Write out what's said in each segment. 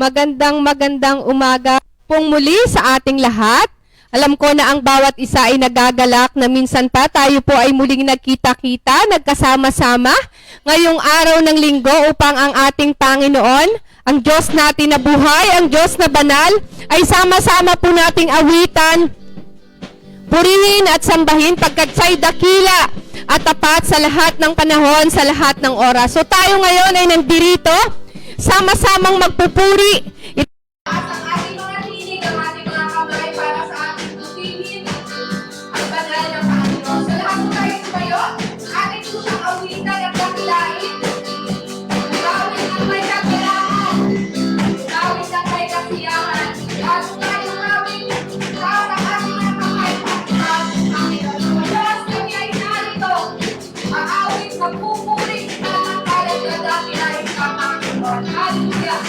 Magandang umaga pong muli sa ating lahat. Alam ko na ang bawat isa ay nagagalak na minsan pa tayo po ay muling nagkita-kita, nagkasama-sama ngayong araw ng linggo upang ang ating Panginoon, ang Diyos natin na buhay, ang Diyos na banal, ay sama-sama po nating awitan, purihin at sambahin pagkat siya'y dakila at tapat sa lahat ng panahon, sa lahat ng oras. So tayo ngayon ay nandito, sama-samang magpupuri. At ang ating mga tinig, ang ating mga kamay para sa ating tutihin ang banal ng Panginoon. Sa lahat po tayo tumayo, ating po siyang awitan at dakilain. Gawin ng may kagilaan, gawin ng may kasiyahan. At tayong gawin sa ating mga kamay para sa ating Panginoon. Sa Diyos kami ay narito, ang awit magpupuri sa mga kalat na dakilain sa Panginoon. Hallelujah!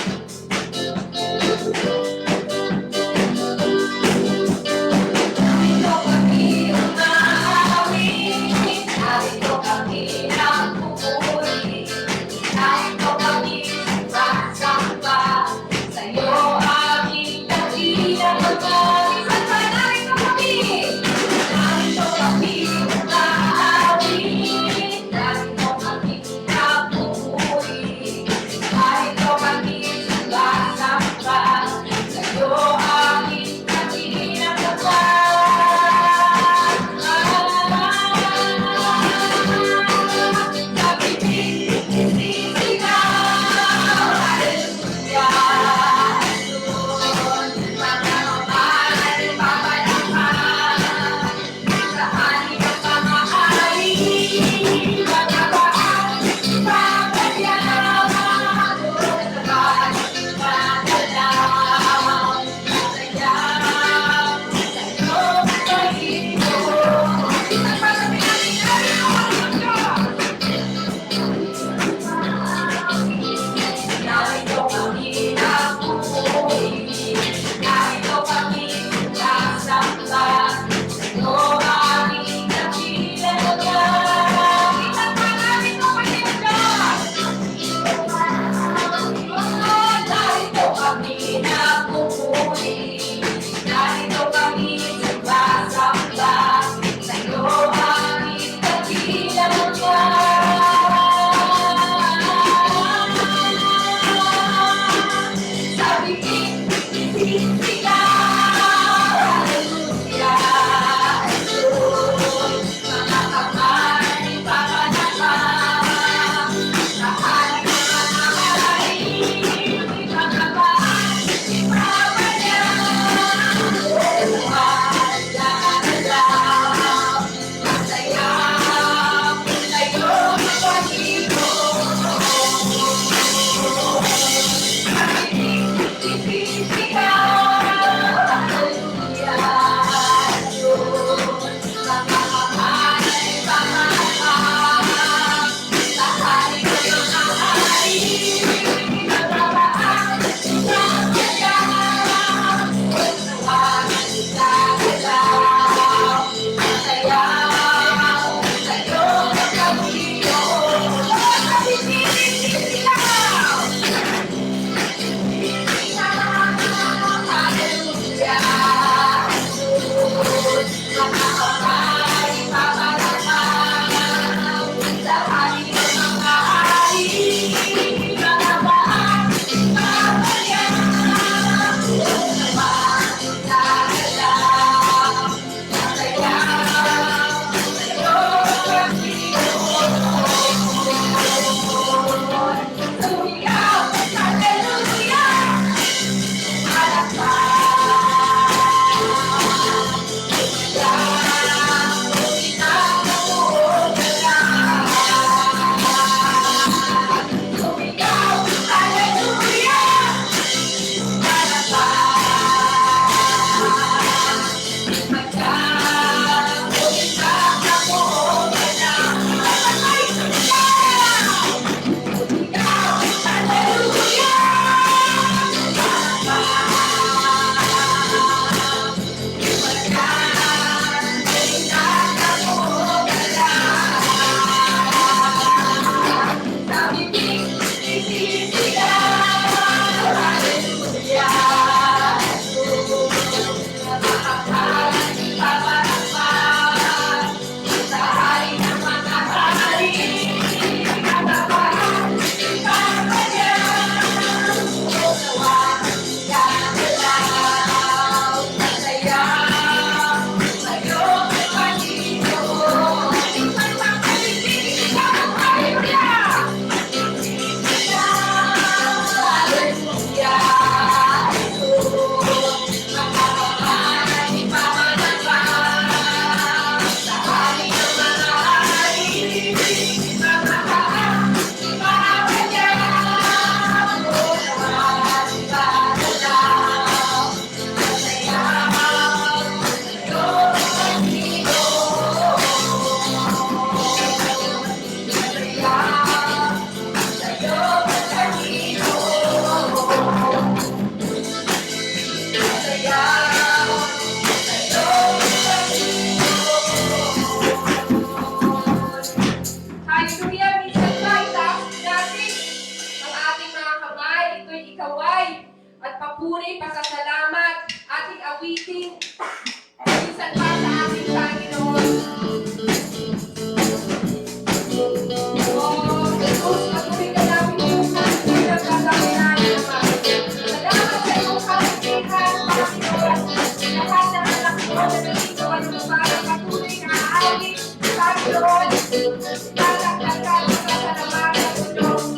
Tatagdagan ko na sa naman ng tulong.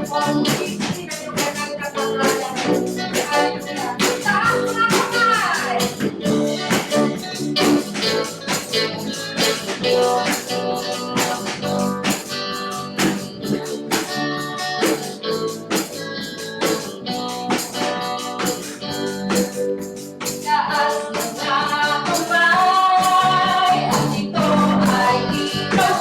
Kung hindi na yung ganang kapangalan. Ayun na. Taas mga kamay! Taas mga kamay, at ito ay ikaw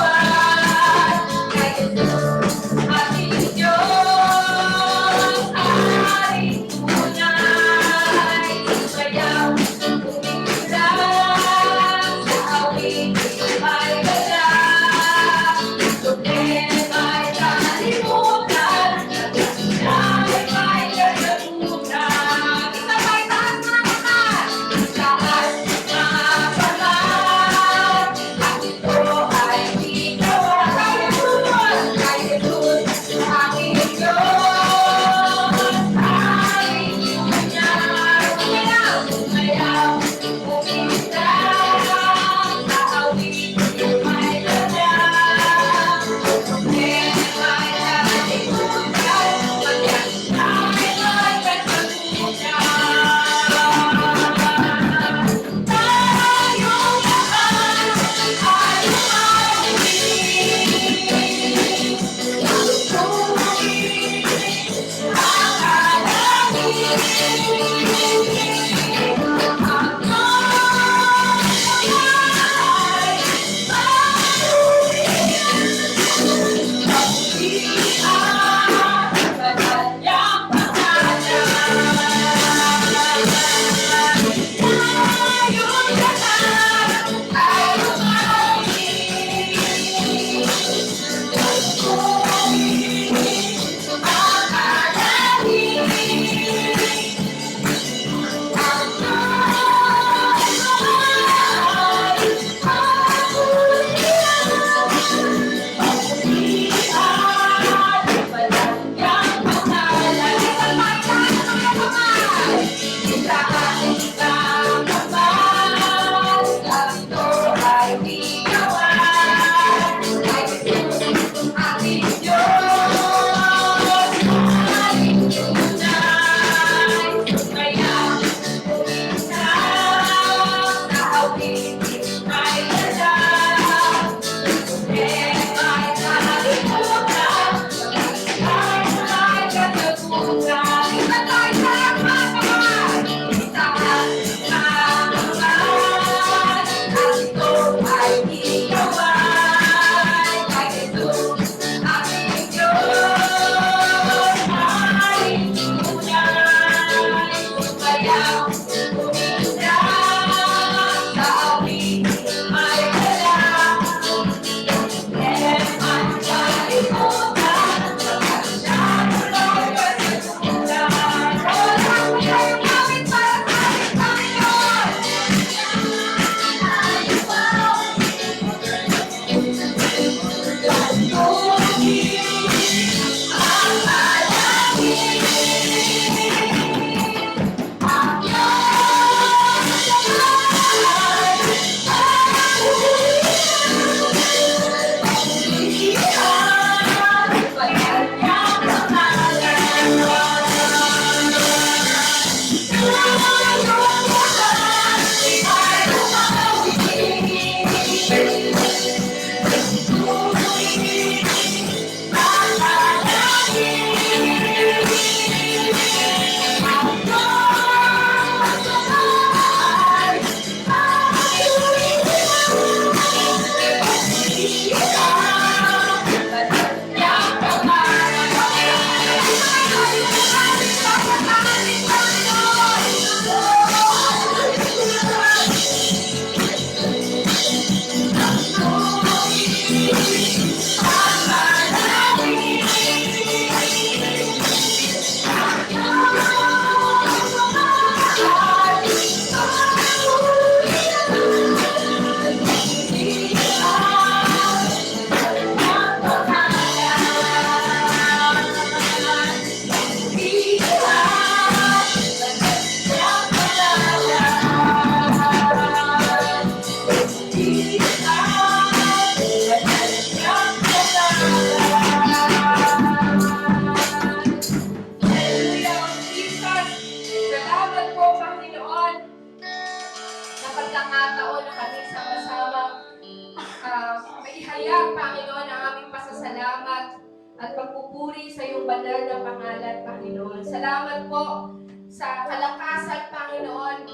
pagpupuri sa iyong banal na pangalan, Panginoon. Salamat po sa kalakasan, Panginoon,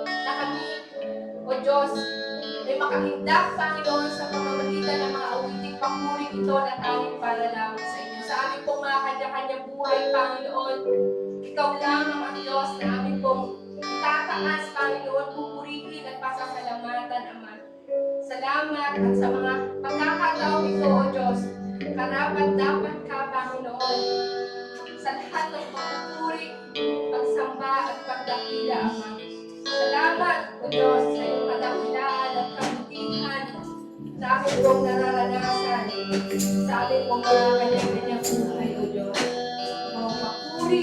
na kami, O Diyos, ay makahindak, Panginoon, sa pamamagitan ng mga awiting papuri ito na tanging para lamang sa inyo. Sa aming pong mga kanya-kanyang buhay, Panginoon, ikaw lamang ang Diyos na aming pong itataas, Panginoon, pupurihin at pasasalamatan, Ama. Salamat at sa mga pagkakataong ito, O Diyos, karapat-dapat ka, Panginoon, sa lahat ng pagpupuri, pagsamba at pagdakila, Ama. Salamat, O Diyos, sa iyong kadakilaan at kabutihan sa aming pong nararanasan, sa aming pong mga kanya-kanyang buhay, O Diyos. Papuri,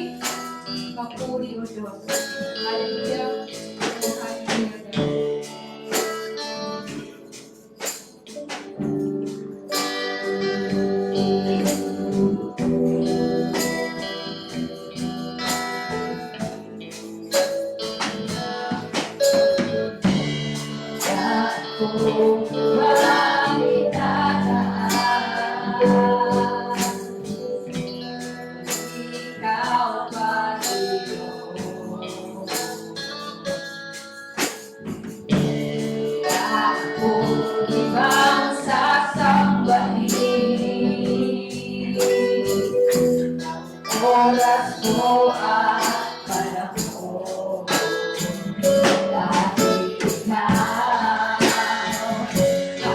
papuri, O Diyos. Hallelujah. Hallelujah. Oras mo at panahon, dahil ikaw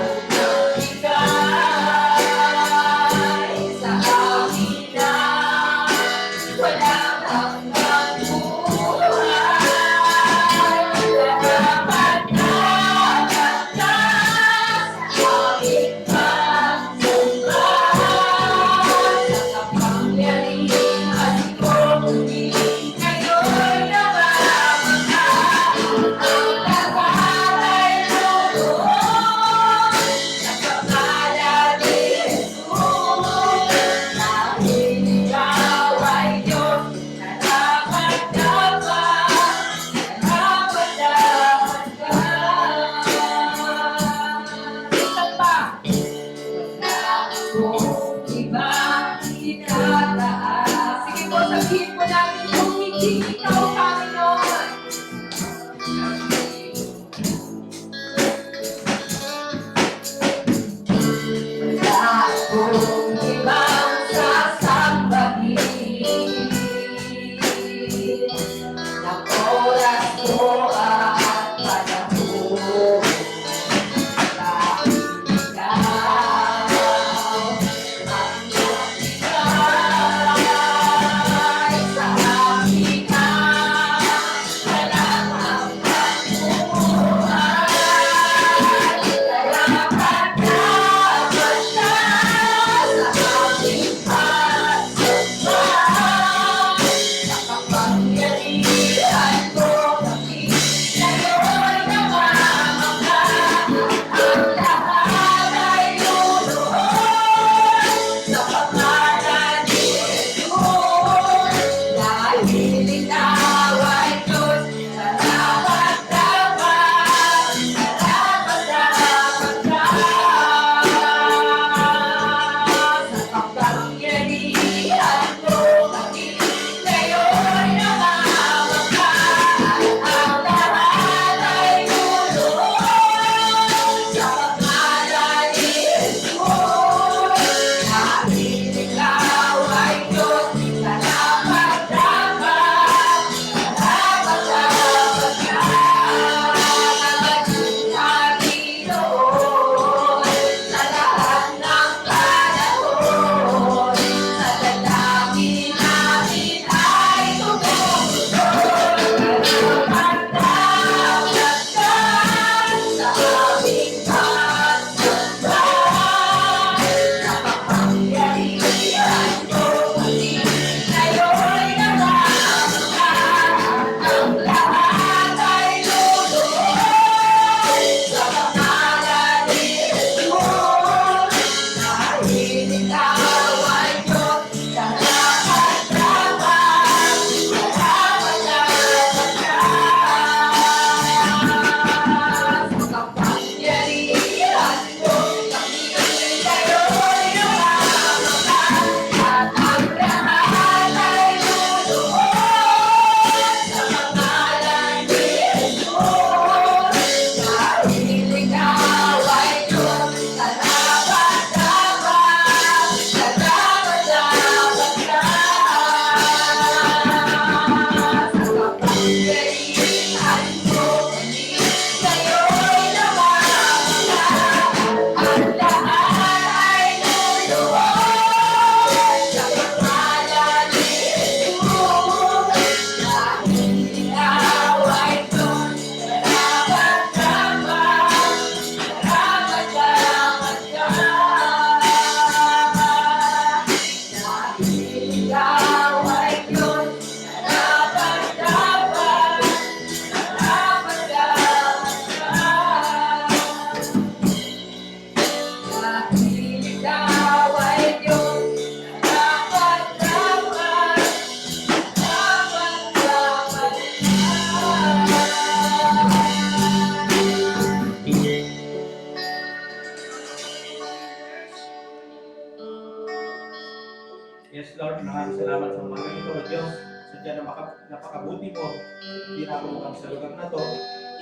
Yes, Lord, maraming salamat sa mga ito, Diyos. Sadya na napakabuti mo. Tinako kami sa lugar na to.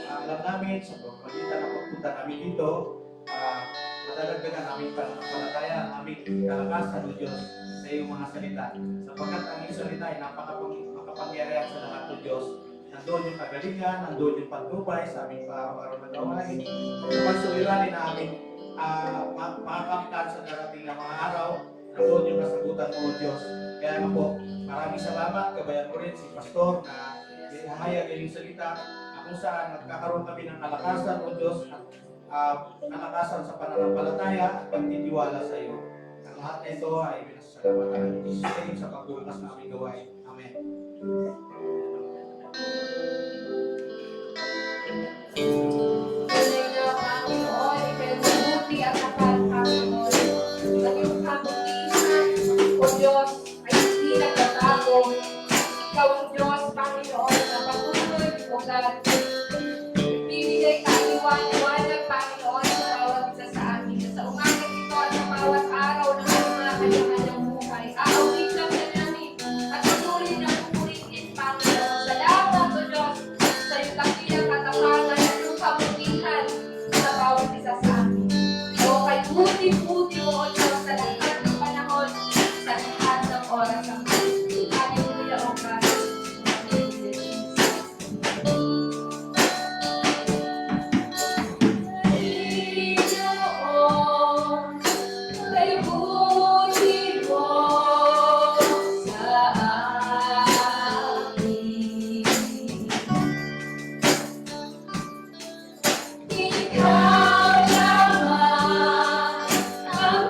Alam namin, sa pagpagitan ng pagpunta namin dito, madadagdagan namin pananampalataya ang aming kalakasan, O Diyos, sa iyong mga salita. Sapagkat ang iyong salita ay makapangyarihan sa lahat, O Diyos. Nandoon yung kagalingan, nandoon yung pagtubay sa aming araw-araw na gawain. Sa pagsuliranin na aming makakamtan sa darating na mga araw, nandoon yung kasagutan mo, O Diyos. Kaya nga po, maraming salamat, kabayan ko rin si Pastor na mamaya yung salita kung saan nagkakaroon kami ng kalakasan, O Diyos, kalakasan sa pananampalataya at pagtitiwala sa iyo. Ang lahat na ito ay pinasasalamatan ng Jesus sa pagbukas na aming gawain. Amen. Tunay na Panginoon, ikay mabuti at tapat, Panginoon. Ang iyong kabutihan, O Diyos, ay hindi nagbabago. Ikaw ang Diyos, Panginoon, na patuloy, O God. Bibigay kaliwanag, Panginoon, sa bawat isa sa amin. Sa umaga ito at sa bawat araw ng mga kanyang buhay. Aawit lang na namin at patuloy na pupurihin, Panginoon. Salamat, O Diyos, sa iyong dakilang katapangan at iyong kabutihan sa bawat isa sa amin. O kay buti-buti mo, O Diyos, sa lahat ng panahon, sa lahat ng oras ng amin. Hallelujah, O God. Panginoon, kay buti mo sa amin. Ikaw naman ang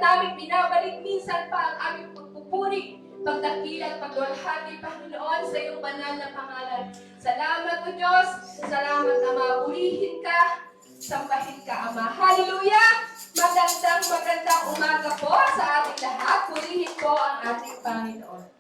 namin binabalik minsan pa ang aming pagpupuri, pagdakila at pagdulhati, Panginoon, sa iyong banal na pangalan. Salamat, O Diyos. Salamat, Ama. Purihin ka, sambahin ka, Ama. Hallelujah! Magandang umaga po sa ating lahat. Purihin po ang ating Panginoon.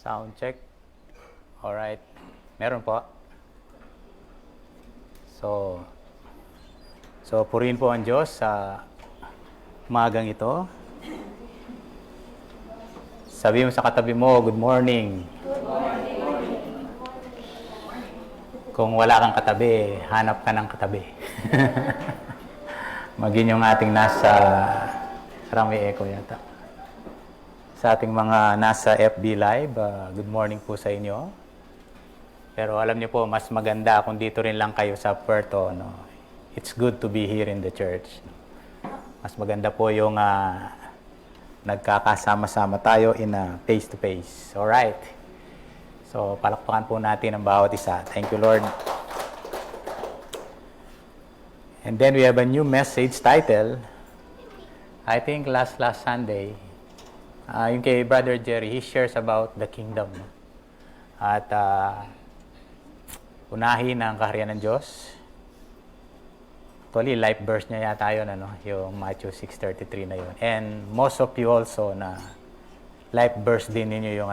Sound check. Alright. Meron po. So purihin po ang Diyos sa umagang ito. Sabi mo sa katabi mo, good morning. Good morning. Kung wala kang katabi, hanap ka ng katabi. Maging yung ating nasa, parang may echo yata. Sa ating mga nasa FB Live, good morning po sa inyo. Pero alam niyo po, mas maganda kung dito rin lang kayo sa Puerto. No? It's good to be here in the church. Mas maganda po yung nagkakasama-sama tayo in a face-to-face. Alright. So, palakpakan po natin ang bawat isa. Thank you, Lord. And then we have a new message title. I think last Sunday, yung kay Brother Jerry, he shares about the kingdom. At unahin ang kaharian ng Diyos. Actually, life verse niya yata yun, yung Matthew 6:33 na yun. And most of you also na life verse din ninyo yung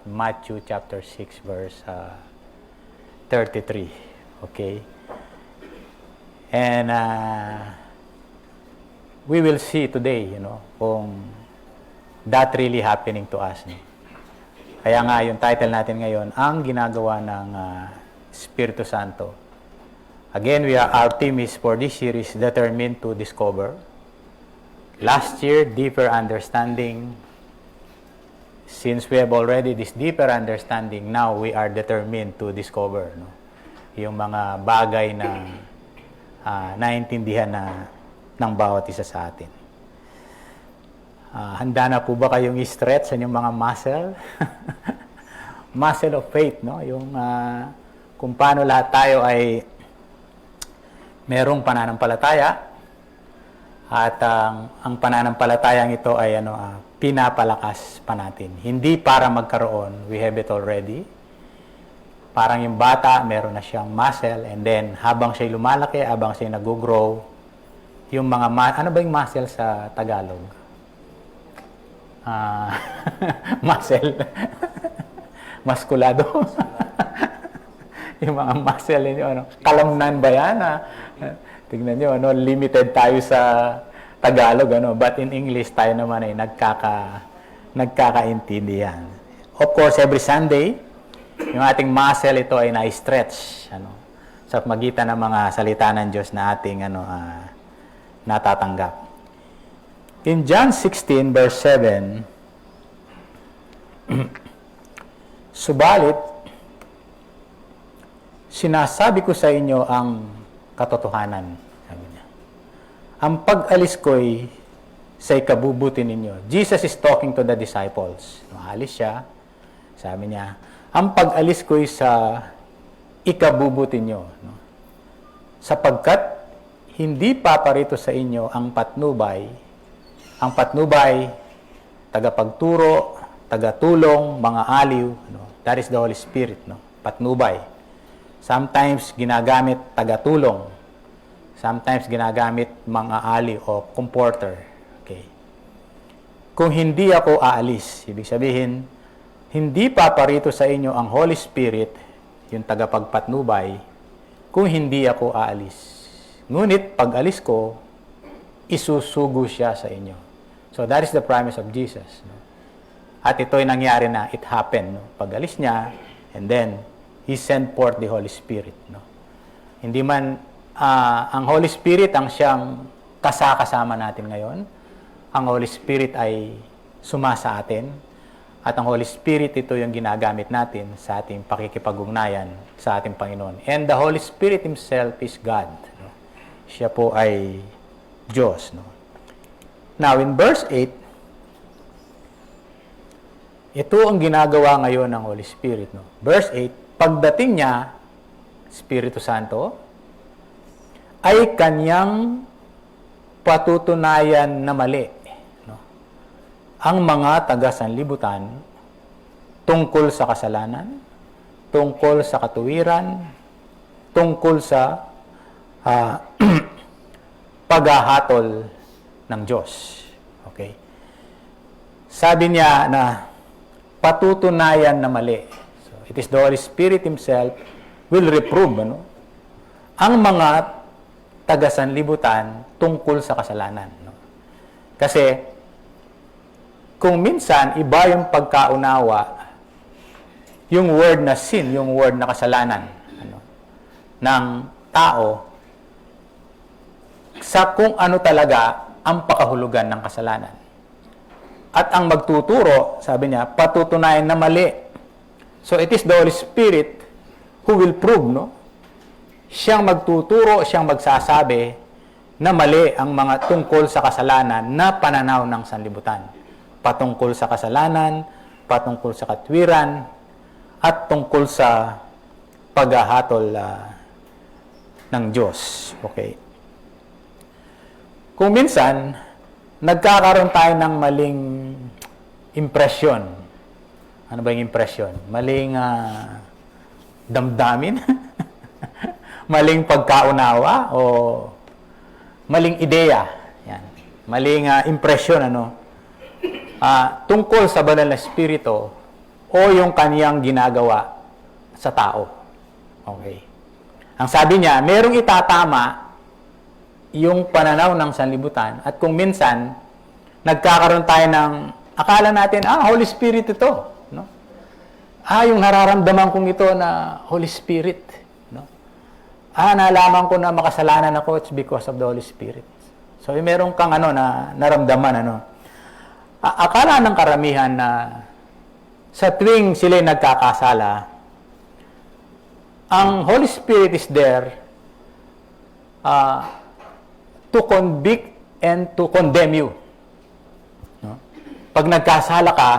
Matthew chapter 6 verse 33. Okay? And we will see today, kung that really happening to us. No? Kaya nga, yung title natin ngayon, ang ginagawa ng Espiritu Santo. Again, our theme is for this series, Determined to Discover. Last year, Deeper Understanding. Since we have already this deeper understanding, now we are determined to discover. No? Yung mga bagay na naintindihan ng bawat isa sa atin. Handa na po ba kayong i-stretch sa inyong mga muscle? Muscle of faith, no? Yung kung paano lahat tayo ay merong pananampalataya at ang pananampalatayang ito ay pinapalakas pa natin. Hindi para magkaroon, we have it already. Parang yung bata, meron na siyang muscle and then habang siya lumalaki, habang siya nag-grow, yung mga ano ba yung muscle sa Tagalog? Muscle. Maskulado. Yung mga muscle niyo, kalamnan ba yan? Tignan niyo, limited tayo sa Tagalog, but in English tayo naman ay nagkakaintindihan. Of course, every Sunday, yung ating muscle ito ay na-stretch, sa magitan ng mga salita ng Diyos na ating natatanggap. In John 16 verse 7, subalit, sinasabi ko sa inyo ang katotohanan. Sabi niya. Ang pag-alis ko'y sa ikabubuti ninyo. Jesus is talking to the disciples. Alis siya, sabi niya, ang pag-alis ko'y sa ikabubuti nyo. Sapagkat hindi paparito sa inyo ang patnubay, tagapagturo, tagatulong, mga aliw, that is the Holy Spirit, patnubay. Sometimes ginagamit tagatulong, sometimes ginagamit mga aliw o comforter. Okay. kung hindi ako aalis. Ibig sabihin, hindi paparito sa inyo ang Holy Spirit, yung tagapagpatnubay, kung hindi ako aalis. Ngunit pag alis ko, isusugo siya sa inyo. So that is the promise of Jesus. No? At ito'y nangyari na, it happened. No? Pag alis niya, and then, He sent forth the Holy Spirit. No? Hindi man, ang Holy Spirit ang siyang kasama natin ngayon. Ang Holy Spirit ay sumasa atin. At ang Holy Spirit, ito yung ginagamit natin sa ating pakikipag-ugnayan sa ating Panginoon. And the Holy Spirit Himself is God. No? Siya po ay Diyos. No? Now, in verse 8, ito ang ginagawa ngayon ng Holy Spirit. No? Verse 8, pagdating niya, Espiritu Santo, ay kanyang patutunayan na mali ang mga taga-sanlibutan tungkol sa kasalanan, tungkol sa katuwiran, tungkol sa paghahatol ng Diyos. Okay? Sabi niya na patutunayan na mali. So, it is the Holy Spirit Himself will reprove ang mga taga-sanlibutan tungkol sa kasalanan. No? Kasi kung minsan, iba yung pagkaunawa, yung word na sin, yung word na kasalanan ng tao, sa kung ano talaga ang pakahulugan ng kasalanan. At ang magtuturo, sabi niya, patutunayan na mali. So it is the Holy Spirit who will prove, no? Siyang magtuturo, siyang magsasabi na mali ang mga tungkol sa kasalanan na pananaw ng sanlibutan. Patungkol sa kasalanan, patungkol sa katwiran, at tungkol sa paghahatol ng Diyos. Okay. Kung minsan, nagkakaroon tayo ng maling impresyon. Ano ba yung impresyon? Maling damdamin? Maling pagkaunawa? O maling ideya? Yan. Maling impresyon, tungkol sa banal na espiritu o yung kaniyang ginagawa sa tao. Okay. Ang sabi niya, merong itatama yung pananaw ng sanlibutan at kung minsan, nagkakaroon tayo ng akala natin, Holy Spirit ito. No? Yung nararamdaman kong ito na Holy Spirit. No? Nalaman ko na makasalanan ako, it's because of the Holy Spirit. So, meron kang na naramdaman, akala ng karamihan na sa tuwing sila'y nagkakasala, ang Holy Spirit is there to convict and to condemn you. No? Pag nagkasala ka,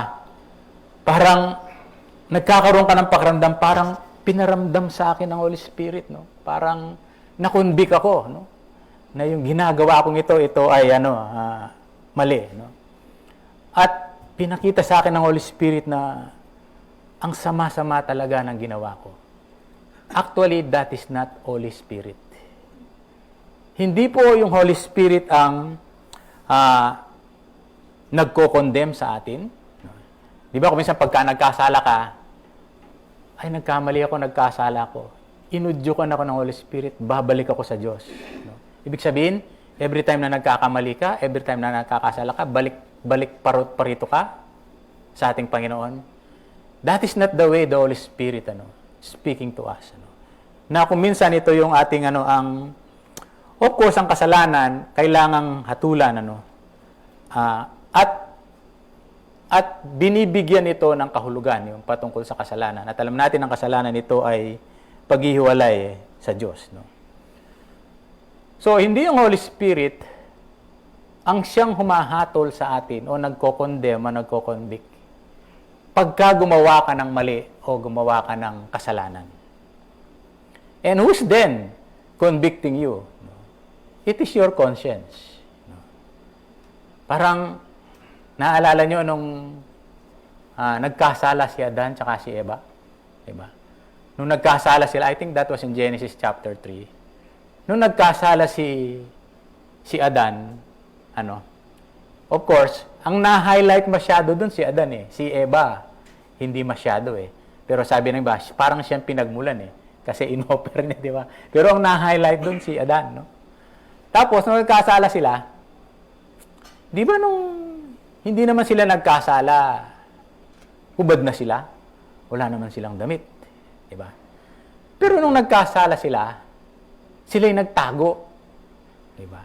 parang nagkakaroon ka ng pakiramdam, parang pinaramdam sa akin ng Holy Spirit. No? Parang nakonvict ako. No? Na yung ginagawa kong ito ay mali. No? At pinakita sa akin ng Holy Spirit na ang sama-sama talaga ng ginawa ko. Actually, that is not Holy Spirit. Hindi po yung Holy Spirit ang nagko-condemn sa atin. Di ba kung minsan pagka nagkasala ka, ay nagkamali ako, nagkasala ako. Inudyukan ako ng Holy Spirit, babalik ako sa Diyos. Ibig sabihin, every time na nagkakamali ka, every time na nagkakasala ka, balik parito ka sa ating Panginoon. That is not the way the Holy Spirit speaking to us. Na kung minsan ito yung ating of course ang kasalanan kailangang hatulan at binibigyan ito ng kahulugan yung patungkol sa kasalanan. At alam natin ang kasalanan ito ay paghihiwalay sa Diyos. So hindi yung Holy Spirit ang siyang humahatol sa atin o nagko-condemn o nagko-convict pagka gumawa ka ng mali o gumawa ka ng kasalanan. And who's then convicting you? It is your conscience. Parang naalala nyo nung nagkasala si Adan tsaka si Eva? Diba? Nung nagkasala sila, I think that was in Genesis chapter 3. Nung nagkasala si Adan, Of course, ang na-highlight masyado dun si Adan eh. Si Eva, hindi masyado eh. Pero sabi ng iba, parang siyang pinagmulan eh. Kasi in-offer niya, di ba? Pero ang na-highlight dun si Adan, no? Tapos, nung nagkasala sila, di ba nung hindi naman sila nagkasala, hubad na sila? Wala naman silang damit, di ba? Pero nung nagkasala sila, sila'y nagtago, di ba?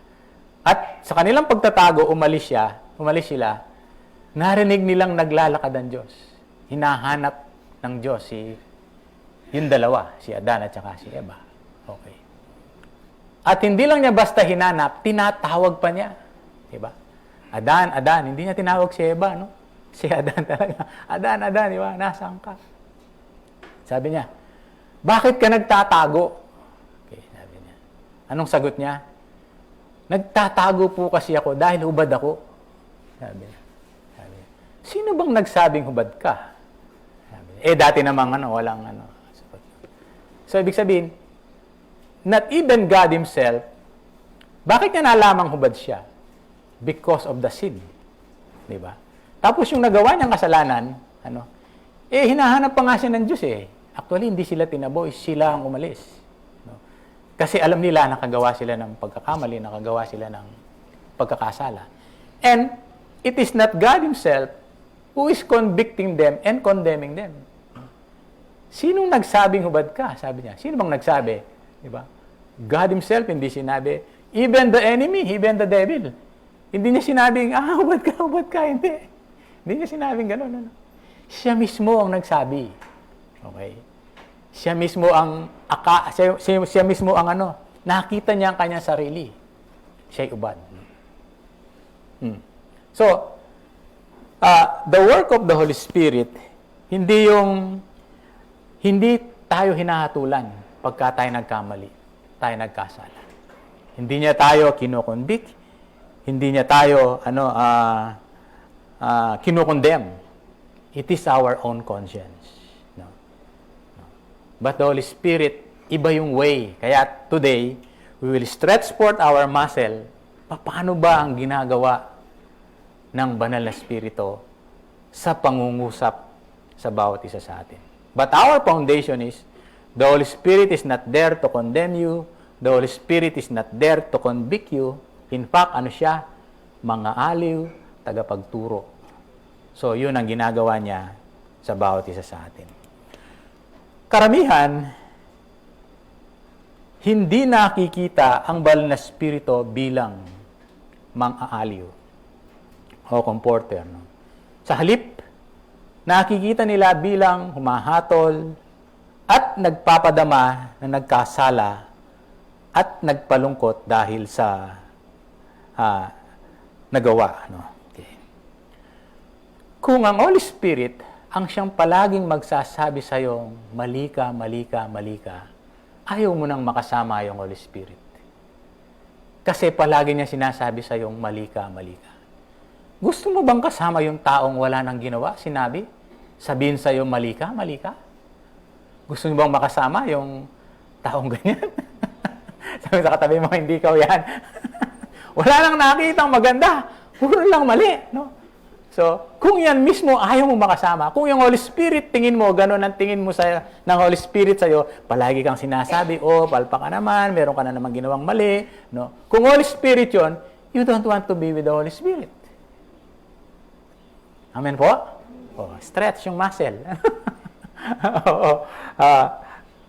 At sa kanilang pagtatago, umalis sila, narinig nilang naglalakad ang Diyos. Hinahanap ng Diyos yung dalawa, si Adan at saka si Eva. Okay. At hindi lang niya basta hinanap, tinatawag pa niya. Diba? Adan, Adan. Hindi niya tinawag si Eva, no? Si Adan talaga. Adan, Adan, di ba? Nasaan ka? Sabi niya, bakit ka nagtatago? Okay, sabi niya. Anong sagot niya? Nagtatago po kasi ako dahil hubad ako. Sabi niya. Sino bang nagsabing hubad ka? Sabi niya. Dati namang walang So, ibig sabihin, not even God Himself, bakit niya nalamang hubad siya? Because of the sin. Di ba? Tapos yung nagawa niyang kasalanan, hinahanap pa nga siya ng Diyos eh. Actually, hindi sila tinaboy, sila ang umalis. No? Kasi alam nila, nakagawa sila ng pagkakamali, nakagawa sila ng pagkakasala. And it is not God Himself who is convicting them and condemning them. Sinong nagsabing hubad ka? Sabi niya. Sino bang nagsabi? Diba? God Himself, hindi sinabi. Even the enemy, even the devil. Hindi niya sinabing, hubad ka. Hindi niya sinabing gano'n. Siya mismo ang nagsabi. Okay? Siya mismo ang siya mismo ang nakita niya ang kanyang sarili. Siya'y ubad. So, the work of the Holy Spirit, hindi tayo hinahatulan pagka tayo nagkamali, tayo nagkasala. Hindi niya tayo kinokonvict, hindi niya tayo kinokondemn. It is our own conscience. No? But the Holy Spirit, iba yung way. Kaya today, we will stretch forth our muscle. Paano ba ang ginagawa ng banal na Espiritu sa pangungusap sa bawat isa sa atin? But our foundation is, the Holy Spirit is not there to condemn you. The Holy Spirit is not there to convict you. In fact, siya? Mga aliw, tagapagturo. So, yun ang ginagawa niya sa bawat isa sa atin. Karamihan, hindi nakikita ang banal na Espiritu bilang mang-aaliw o comforter. No? Sa halip, nakikita nila bilang humahatol at nagpapadama na nagkasala at nagpalungkot dahil sa nagawa. No? Okay. Kung ang Holy Spirit ang siyang palaging magsasabi sa iyo, mali ka, ayaw mo nang makasama yung Holy Spirit. Kasi palagi niya sinasabi sa iyo, mali ka. Gusto mo bang kasama yung taong wala nang ginawa, sinabi? Sabihin sa iyo, mali ka? Gusto mo bang makasama yung taong ganyan? Sabi sa katabi mo, hindi ikaw yan. Wala nang nakitang maganda. Puro lang mali. No? So, kung yan mismo ayaw mo makasama, kung yung Holy Spirit, tingin mo, gano'n ang tingin mo ng Holy Spirit sa'yo, palagi kang sinasabi, palpa ka naman, meron ka na naman ginawang mali. No? Kung Holy Spirit yon, you don't want to be with the Holy Spirit. Amen po? Stretch yung muscle.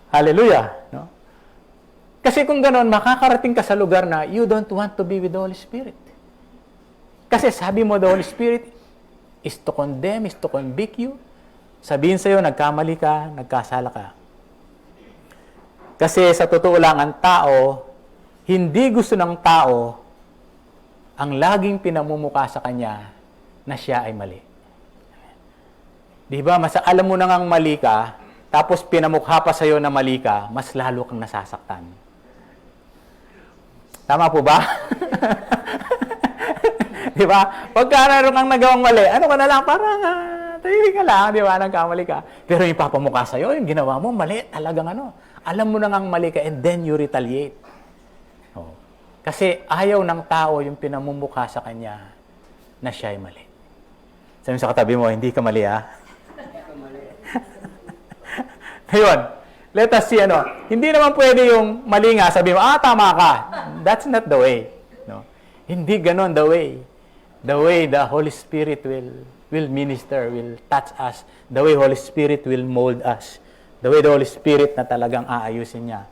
Hallelujah. No? Kasi kung gano'n, makakarating ka sa lugar na you don't want to be with the Holy Spirit. Kasi sabi mo, the Holy Spirit is to condemn, is to convict you. Sabihin sa'yo, nagkamali ka, nagkasala ka. Kasi sa totoo lang, ang tao, hindi gusto ng tao ang laging pinamumuka sa kanya na siya ay mali. Di ba? Alam mo na ngang mali ka, tapos pinamukha pa sa'yo na mali ka, mas lalo kang nasasaktan. Tama po ba? Di ba? Pagka naroon kang nagawang mali, ka na lang, parang tahimik ka lang, di ba? Nagkamali ka. Pero yung papamukha sa'yo, yung ginawa mo, mali, talagang alam mo na ngang mali ka, and then you retaliate. Kasi ayaw ng tao yung pinamumukha sa kanya na siya'y mali. Sabi mo sa katabi mo, hindi ka mali, ha? Ngayon, let us see, hindi naman pwede yung mali nga, sabi mo, tama ka. That's not the way. No? Hindi ganon the way. The way the Holy Spirit will minister, will touch us. The way Holy Spirit will mold us. The way the Holy Spirit na talagang aayusin niya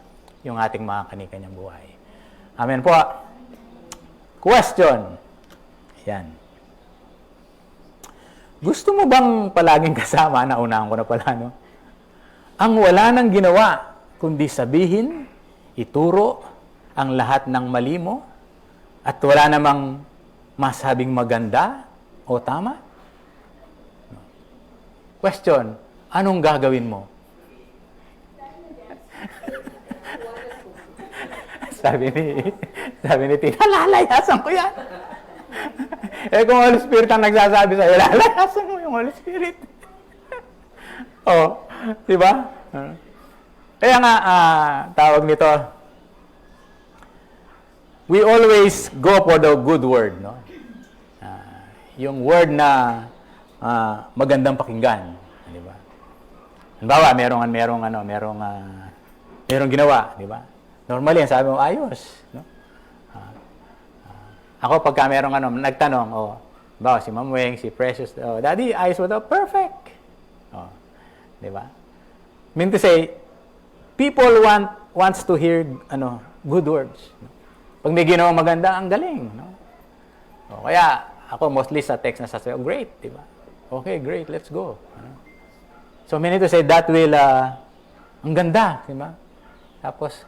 yung ating mga kanikanyang buhay. Amen po. Question. Yan. Gusto mo bang palaging kasama, naunahan ko na pala, no? Ang wala nang ginawa, kundi sabihin, ituro ang lahat ng mali mo, at wala namang masabing maganda o tama? Question, anong gagawin mo? sabi ni Tina, lalayasan ko yan. Kung Holy Spirit ang nagsasabi sa'yo, lalayasan mo yung Holy Spirit. Di ba? Kaya nga, tawag nito, we always go for the good word, no? Yung word na magandang pakinggan, di ba? Halimbawa, merong ginawa, di ba? Normally, sabi mo, ayos, no? Ako, pagka merong nagtanong, bawa si Ma'am Weng, si Precious, Daddy, ayos mo daw, perfect. Di ba? Mean to say, people wants to hear good words. Pag may ginawang maganda, ang galing. No? Kaya ako mostly sa text na sasabi, great, di ba? Okay, great, let's go. So meaning to say, that will, ang ganda, di ba? Tapos,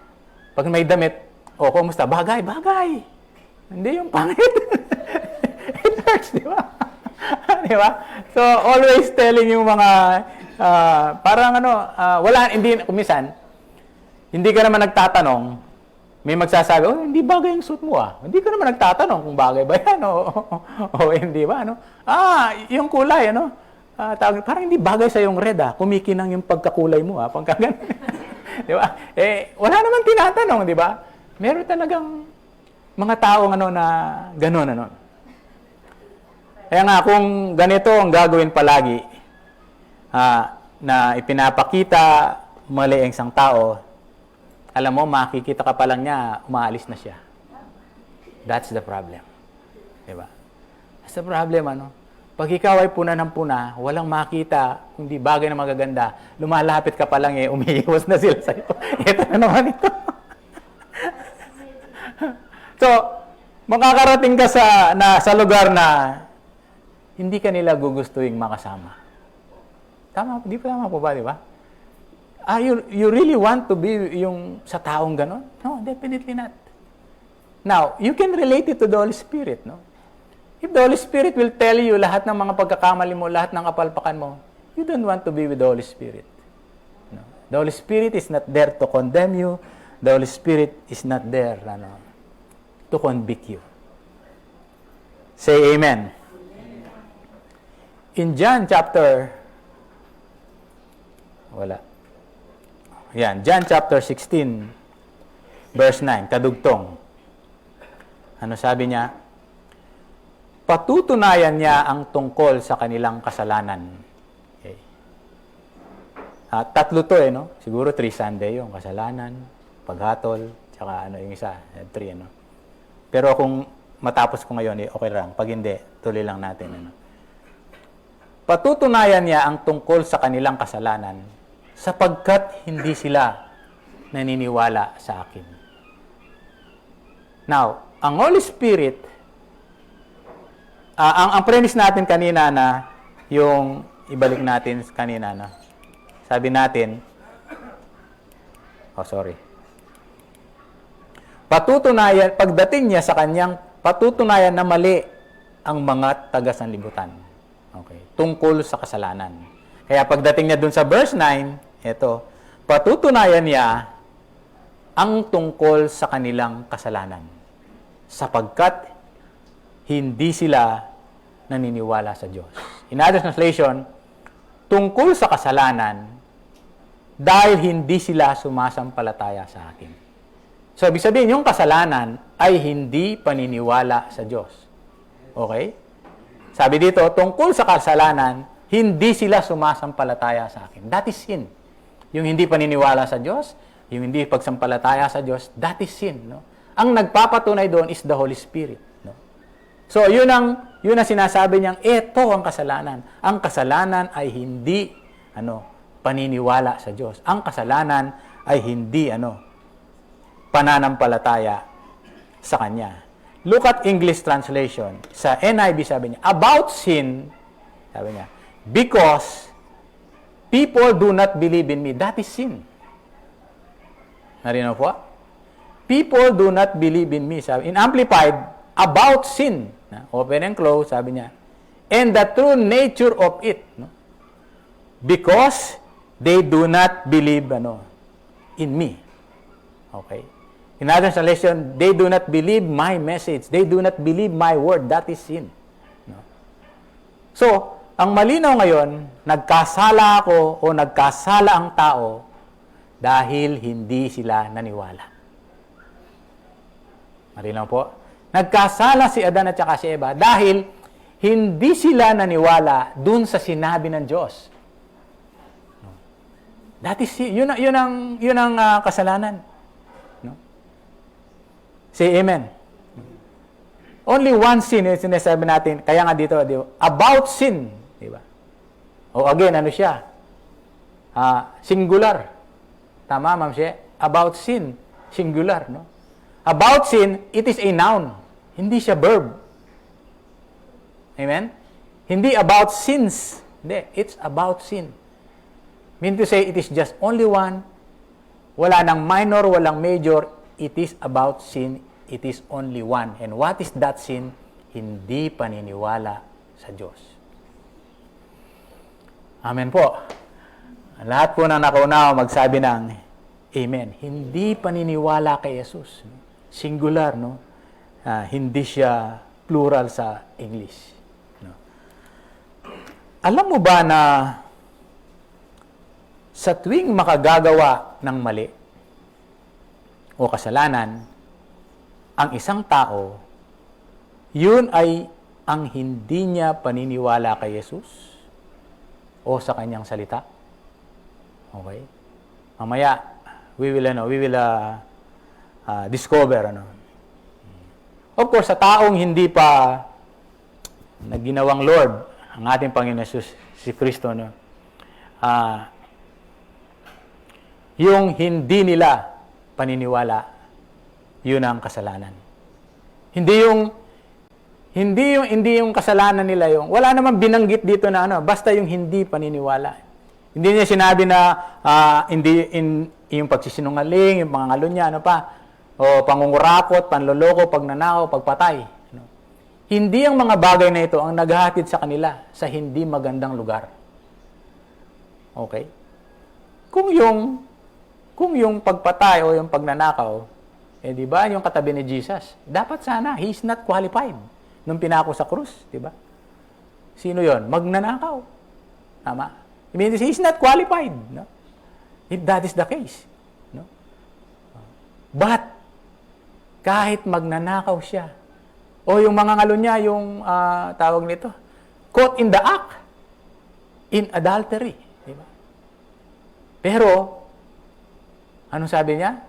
pag may damit, kumusta? Bagay. Hindi yung pangit. It hurts, di ba? Di ba? So, always telling yung mga, kumisan, hindi ka naman nagtatanong, may magsasabi, hindi bagay yung suit mo, Hindi ka naman nagtatanong kung bagay ba yan, o hindi ba, yung kulay, parang hindi bagay sa yung red, kumikinang yung pagkakulay mo, pagkagan. Di ba? Wala naman tinatanong, di ba? Meron talagang mga taong na gano'n, Kaya nga, kung ganito ang gagawin palagi, na ipinapakita mali ang isang tao, alam mo, makikita ka pa lang niya, umaalis na siya. That's the problem. Diba? That's the problem, Pag ikaw ay puna ng puna, walang makita, kundi bagay na magaganda, lumalapit ka pa lang, umiiwas na sila sa'yo. Ito na naman ito. So, makakarating ka sa lugar na hindi ka nila gugustuhin makasama. Tama po ba, di ba? You really want to be yung sa taong ganon? No, definitely not. Now, you can relate it to the Holy Spirit, no? If the Holy Spirit will tell you lahat ng mga pagkakamali mo, lahat ng kapalpakan mo, you don't want to be with the Holy Spirit. No? The Holy Spirit is not there to condemn you. The Holy Spirit is not there to convict you. Say amen. In John chapter John chapter 16 verse 9, kadugtong. Ano sabi niya? Patutunayan niya ang tungkol sa kanilang kasalanan. Okay. Tatlo to no? Siguro 3 Sunday yung kasalanan, paghatol, tsaka yung isa, 3 Pero kung matapos ko ngayon, okay lang. Pag hindi, tuloy lang natin. Patutunayan niya ang tungkol sa kanilang kasalanan sapagkat hindi sila naniniwala sa akin. Now, ang Holy Spirit, ang premise natin kanina na yung ibalik natin kanina sabi natin, pagdating niya sa kanyang patutunayan na mali ang mga taga-sanlibutan. Okay. Tungkol sa kasalanan. Kaya pagdating niya dun sa verse 9, patutunayan niya ang tungkol sa kanilang kasalanan. Sapagkat hindi sila naniniwala sa Diyos. In other translation, tungkol sa kasalanan dahil hindi sila sumasampalataya sa akin. So, ibig sabihin, yung kasalanan ay hindi paniniwala sa Diyos. Okay? Sabi dito, tungkol sa kasalanan, hindi sila sumasampalataya sa akin. That is sin. Yung hindi paniniwala sa Diyos, yung hindi pagsampalataya sa Diyos, that is sin. No? Ang nagpapatunay doon is the Holy Spirit. No? So, yun ang sinasabi niyang, ito ang kasalanan. Ang kasalanan ay hindi paniniwala sa Diyos. Ang kasalanan ay hindi pananampalataya sa Kanya. Look at English translation. Sa NIV sabi niya, about sin, sabi niya, because people do not believe in me. That is sin. Narino po? People do not believe in me. Sabi, in Amplified, about sin. Open and close, sabi niya. And the true nature of it. No? Because they do not believe in me. Okay? In other translation, they do not believe my message. They do not believe my word. That is sin. No? So, ang malinaw ngayon, nagkasala ako o nagkasala ang tao dahil hindi sila naniwala. Malinaw po? Nagkasala si Adan at saka si Eva dahil hindi sila naniwala dun sa sinabi ng Diyos. That is, yun ang kasalanan. Say amen. Only one sin yung sinasabi natin. Kaya nga dito, about sin. Diba? O again, ano siya? Singular. Tama, ma'am siya? About sin. Singular, no? About sin, it is a noun. Hindi siya verb. Amen? Hindi about sins. Hindi, it's about sin. Mean to say, it is just only one. Wala nang minor, walang major. It is about sin. It is only one. And what is that sin? Hindi paniniwala sa Diyos. Amen po. Lahat po na nakaunawa magsabi ng Amen. Hindi paniniwala kay Jesus. Singular, no? Hindi siya plural sa English. No? Alam mo ba na sa tuwing makagagawa ng mali o kasalanan, ang isang tao, yun ay ang hindi niya paniniwala kay Jesus o sa kanyang salita. Okay? Mamaya, we will discover. Of course, sa taong hindi pa nagginawang Lord, ang ating Panginoon Jesus, si Kristo, yung hindi nila paniniwala, yun ang kasalanan. Hindi yung kasalanan nila yung, wala namang binanggit dito na basta yung hindi paniniwala. Hindi niya sinabi na yung pagsisinungaling, yung pangangalo niya, o pangungurakot, panloloko, pagnanakaw, pagpatay. Hindi ang mga bagay na ito ang naghahatid sa kanila sa hindi magandang lugar. Okay? Kung yung pagpatay o yung pagnanakaw, di ba, yung katabi ni Jesus, dapat sana, he's not qualified nung pinako sa krus, di ba? Sino yon? Magnanakaw. Tama? I mean, he's not qualified, no? If that is the case, no? But, kahit magnanakaw siya, o yung mga ngalo niya, yung tawag nito, caught in the act, in adultery, di ba? Pero, anong sabi niya?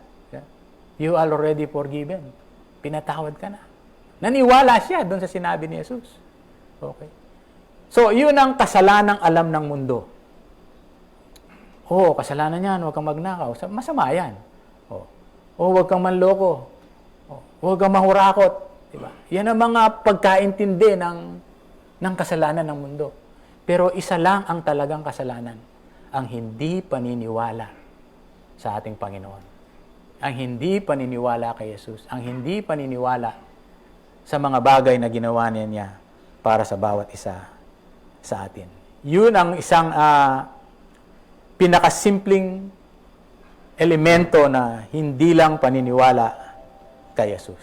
You are already forgiven. Pinatawad ka na. Naniwala siya doon sa sinabi ni Jesus. Okay. So, yun ang kasalanang alam ng mundo. Kasalanan yan, huwag kang magnakaw. Masama yan. Huwag kang manloko. Huwag kang mahurakot. Diba? Yan ang mga pagkaintindi ng kasalanan ng mundo. Pero isa lang ang talagang kasalanan. Ang hindi paniniwala sa ating Panginoon. Ang hindi paniniwala kay Jesus, ang hindi paniniwala sa mga bagay na ginawa niya para sa bawat isa sa atin. Yun ang isang pinakasimpleng elemento na hindi lang paniniwala kay Jesus.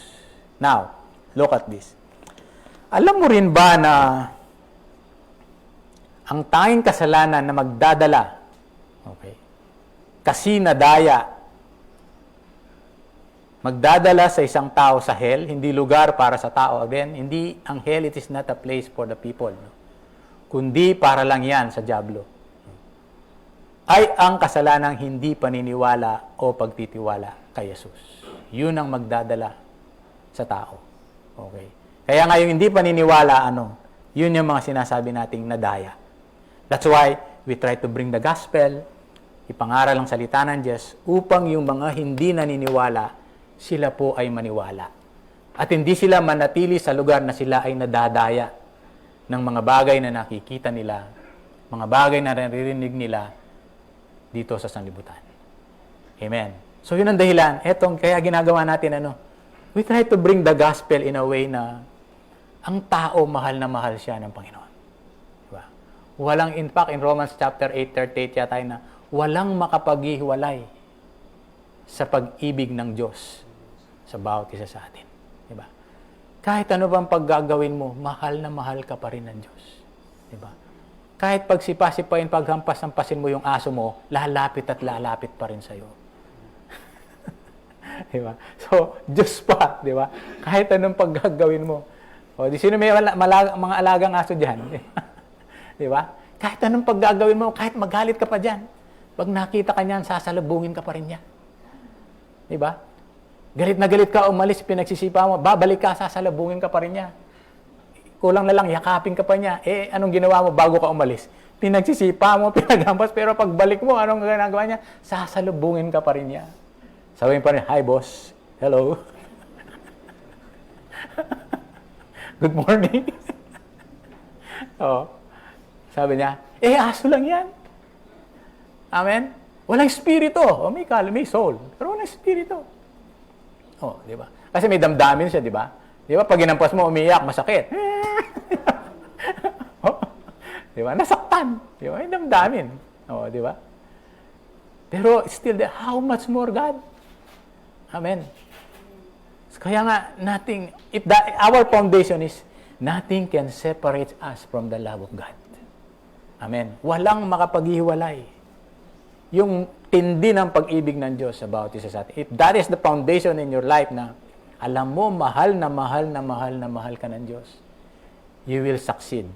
Now, look at this. Alam mo rin ba na ang tanging kasalanan na magdadala, kasi nadaya magdadala sa isang tao sa hell, hindi lugar para sa tao. Again, hindi, ang hell, it is not a place for the people. No? Kundi para lang yan sa dyablo. Ay ang kasalanang hindi paniniwala o pagtitiwala kay Jesus. Yun ang magdadala sa tao. Okay. Kaya nga yung hindi paniniwala, yun yung mga sinasabi nating nadaya. That's why we try to bring the gospel, ipangaral ang salita ng Diyos, upang yung mga hindi naniniwala, sila po ay maniwala. At hindi sila manatili sa lugar na sila ay nadadaya ng mga bagay na nakikita nila, mga bagay na naririnig nila dito sa sanlibutan. Amen. So yun ang dahilan. Kaya ginagawa natin we try to bring the gospel in a way na ang tao mahal na mahal siya ng Panginoon. Diba? Walang, in fact, in Romans chapter 8:38 yata na walang makapaghiwalay sa pag-ibig ng Diyos sa bawat isa sa atin. Diba? Kahit ano bang paggagawin mo, mahal na mahal ka pa rin ng Diyos. Diba? Kahit pagsipa-sipain, paghampas-hampasin mo yung aso mo, lalapit at lalapit pa rin sa'yo. Diba? So, Diyos pa, di ba? Kahit anong paggagawin mo. O, sino may mga alagang aso dyan? Di ba? Kahit anong paggagawin mo, kahit magalit ka pa dyan, pag nakita ka niyan, sasalubungin ka pa rin niya. Di ba? Galit na galit ka, umalis, pinagsisipa mo, babalik ka, sasalubungin ka pa rin niya. Kulang na lang, yakapin ka pa niya. Anong ginawa mo bago ka umalis? Pinagsisipa mo, pinaghampas, pero pagbalik mo, anong ginagawa niya? Sasalubungin ka pa rin niya. Sabihin pa rin, hi boss, hello. Good morning. Sabi niya, aso lang yan. Amen? Walang espiritu. May soul. Pero walang espiritu. Di ba? Kasi may damdamin siya, di ba? Di ba? Pag ginampas mo, umiyak, masakit. Di ba? Nasaktan. Di ba? May damdamin. Di ba? Pero still, how much more God? Amen. Kaya nga, our foundation is, nothing can separate us from the love of God. Amen. Walang makapaghiwalay. Yung tindi ng pag-ibig ng Diyos sa bawat isa sa atin. If that is the foundation in your life na, alam mo, mahal na mahal na mahal na mahal ka ng Diyos, you will succeed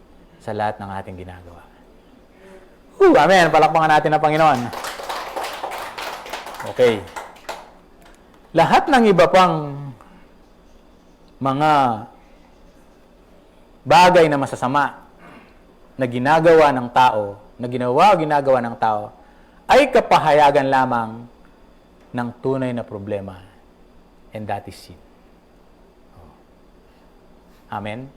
sa lahat ng ating ginagawa. Amen. Palakpakan natin ang Panginoon. Okay. Lahat ng iba pang mga bagay na masasama na ginagawa ng tao, ginagawa ng tao, ay kapahayagan lamang ng tunay na problema. And that is sin. Amen?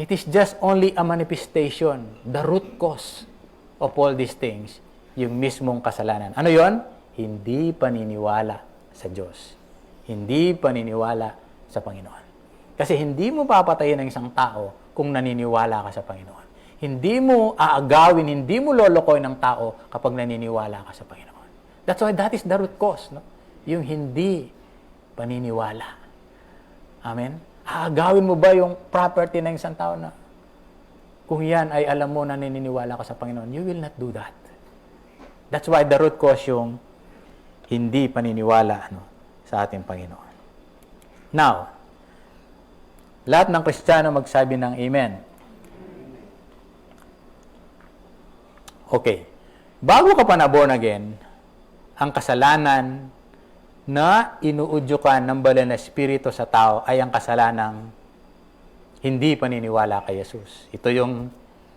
It is just only a manifestation, the root cause of all these things, yung mismong kasalanan. Ano yon? Hindi paniniwala sa Diyos. Hindi paniniwala sa Panginoon. Kasi hindi mo papatayin ang isang tao kung naniniwala ka sa Panginoon. Hindi mo aagawin, hindi mo lolokoy ng tao kapag naniniwala ka sa Panginoon. That's why that is the root cause. No? Yung hindi paniniwala. Amen? Aagawin mo ba yung property ng isang tao na kung yan ay alam mo na naniniwala ka sa Panginoon? You will not do that. That's why the root cause yung hindi paniniwala sa ating Panginoon. Now, lahat ng Kristiyano magsabi ng Amen. Okay. Bago ka pa na born again, ang kasalanan na inuudyukan ng banal na espiritu sa tao ay ang kasalanang hindi paniniwala kay Jesus. Ito yung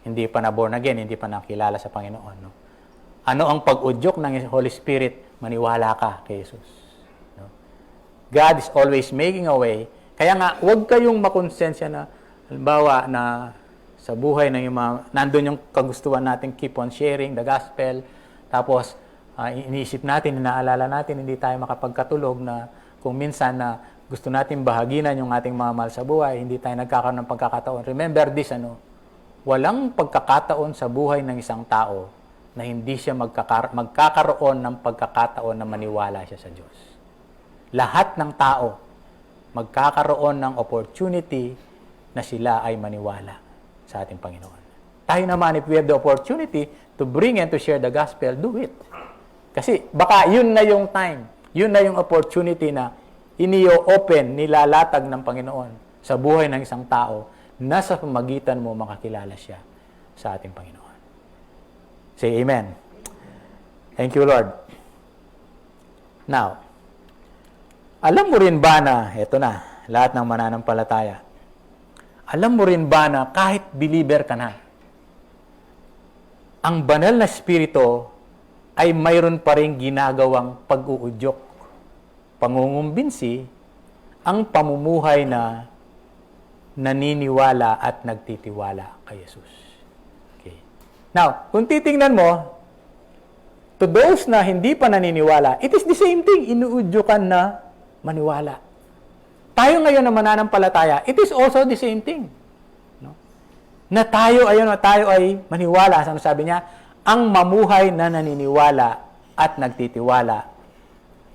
hindi pa na born again, hindi pa nakilala sa Panginoon. No? Ano ang pag-udyok ng Holy Spirit? Maniwala ka kay Jesus. No? God is always making a way. Kaya nga, huwag kayong makonsensya na, halimbawa, na sa buhay ng nandun yung kagustuhan natin, keep on sharing the gospel. Tapos, iniisip natin, inaalala natin, hindi tayo makapagkatulog na kung minsan na gusto natin bahaginan yung ating mga mahal sa buhay, hindi tayo nagkakaroon ng pagkakataon. Remember this, walang pagkakataon sa buhay ng isang tao na hindi siya magkakaroon ng pagkakataon na maniwala siya sa Diyos. Lahat ng tao magkakaroon ng opportunity na sila ay maniwala sa ating Panginoon. Tayo naman, if we have the opportunity to bring and to share the gospel, do it. Kasi baka yun na yung time Yun na yung opportunity na iniyo-open, nilalatag ng Panginoon sa buhay ng isang tao na sa pamagitan mo makakilala siya sa ating Panginoon. Say amen. Thank you, Lord. Now, alam mo rin ba na, eto na, lahat ng mananampalataya, alam mo rin ba na kahit believer ka na, ang banal na Espiritu ay mayroon pa rin ginagawang pag-uudyok, pangungumbinsi, ang pamumuhay na naniniwala at nagtitiwala kay Jesus. Okay. Now, kung titingnan mo, to those na hindi pa naniniwala, it is the same thing, inuudyokan na maniwala. Tayo ngayon na mananampalataya, it is also the same thing. No? Na tayo ay maniwala. Ano sabi niya? Ang mamuhay na naniniwala at nagtitiwala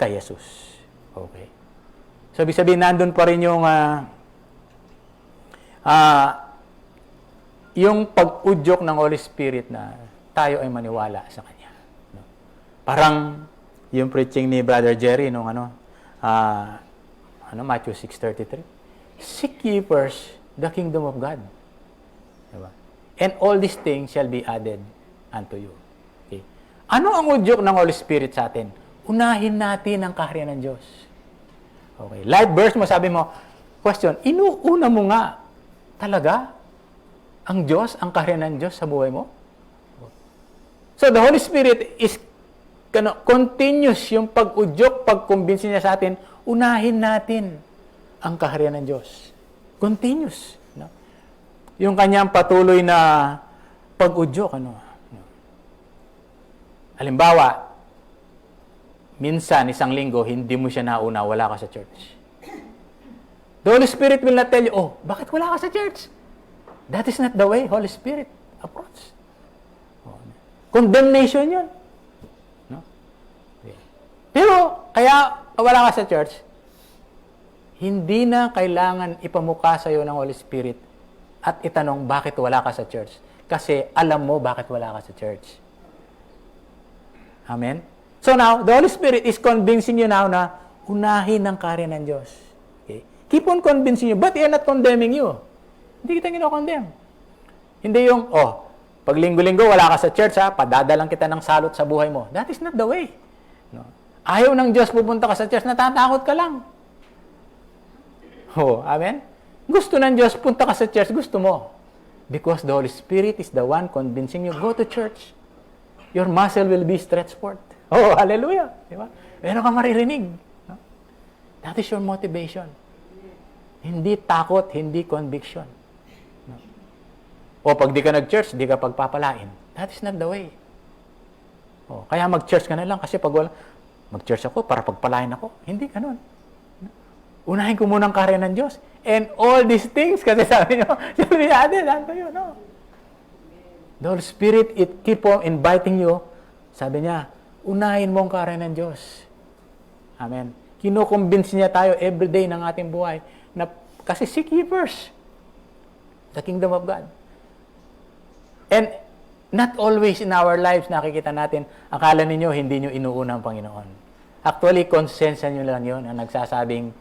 kay Jesus. Okay. So, ibig sabihin, nandun pa rin yung pag-udyok ng Holy Spirit na tayo ay maniwala sa Kanya. No? Parang yung preaching ni Brother Jerry nung Matthew 6:33. Seek ye first the kingdom of God. Diba? And all these things shall be added unto you. Okay. Ano ang udyok ng Holy Spirit sa atin? Unahin natin ang kaharian ng Diyos. Okay. Live verse mo, sabi mo, question, inuuna mo nga talaga ang Diyos, ang kaharian ng Diyos sa buhay mo? So the Holy Spirit is continuous yung pag-udyok, pag-kumbinsi niya sa atin, unahin natin ang kaharian ng Diyos. Continuous. No? Yung kanyang patuloy na pag-udyok. Halimbawa, minsan, isang linggo, hindi mo siya nauna, wala ka sa church. The Holy Spirit will not tell you, oh, bakit wala ka sa church? That is not the way Holy Spirit approach. Condemnation yun. No? Pero, kaya wala ka sa church, hindi na kailangan ipamukha sa iyo ng Holy Spirit at itanong bakit wala ka sa church. Kasi alam mo bakit wala ka sa church. Amen? So now, the Holy Spirit is convincing you now na unahin ang kaharian ng Diyos. Okay? Keep on convincing you, but He is not condemning you. Hindi kita kinokondemn. Hindi yung, pag linggo-linggo wala ka sa church, padadalang kita ng salot sa buhay mo. That is not the way. No? Ayaw ng Diyos pupunta ka sa church, natatakot ka lang. Amen? Gusto ng Diyos, punta ka sa church, gusto mo. Because the Holy Spirit is the one convincing you, go to church. Your muscle will be stretched forth. Hallelujah. Diba? Meron ka maririnig. No? That is your motivation. Hindi takot, hindi conviction. No? Pag di ka nag-church, di ka pagpapalain. That is not the way. Kaya mag-church ka na lang kasi pag wala, mag-church ako para pagpalain ako. Hindi ganun. Unahin ko muna ang kaharian ng Diyos. And all these things, kasi sabi nyo, shall be added unto you. No? The Holy Spirit, it keep on inviting you. Sabi niya, unahin mo ang kaharian ng Diyos. Amen. Kinukumbinsi niya tayo everyday ng ating buhay na kasi seek ye first the kingdom of God. And not always in our lives nakikita natin, akala ninyo hindi nyo inuuna ang Panginoon. Actually, konsensya nyo lang yun ang nagsasabing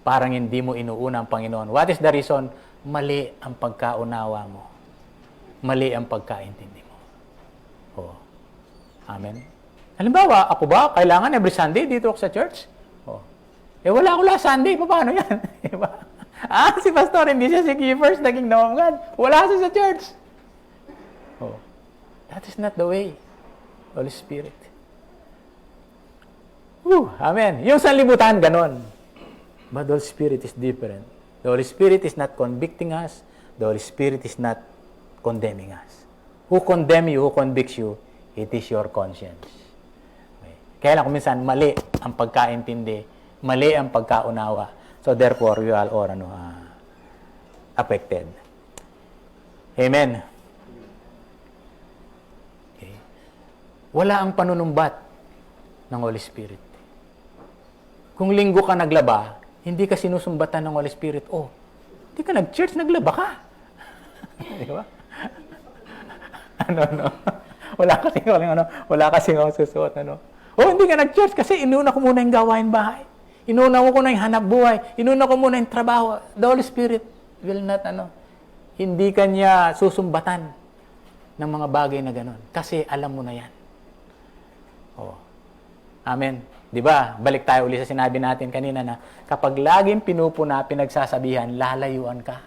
parang hindi mo inuuna ang Panginoon. What is the reason? Mali ang pagkaunawa mo. Mali ang pagkaintindi mo. Amen. Halimbawa, ako ba, kailangan every Sunday dito ako sa church? Wala ako last Sunday, paano yan? Diba? Si pastor, hindi siya sige first the kingdom of God. Wala siya sa church. That is not the way. Holy Spirit. Amen. Yung sanlibutan, ganon. But the Holy Spirit is different. The Holy Spirit is not convicting us. The Holy Spirit is not condemning us. Who condemn you, who convicts you, it is your conscience. Okay. Kaya lang kung minsan, mali ang pagkaintindi, mali ang pagkaunawa. So therefore, we are all affected. Amen. Okay. Wala ang panunumbat ng Holy Spirit. Kung linggo ka naglaba, hindi ka sinusumbatan ng Holy Spirit. Hindi ka nag-church, naglaba ka. Di ba? Wala kasing susuot. Oh, hindi ka nag-church kasi inuna ko muna yung gawain bahay. Inuna ko na yung hanap buhay. Inuna ko muna yung trabaho. The Holy Spirit will not, hindi kanya susumbatan ng mga bagay na ganon. Kasi alam mo na yan. Oh. Amen. Di ba? Balik tayo uli sa sinabi natin kanina na kapag laging pinupuna, pinagsasabihan, lalayuan ka.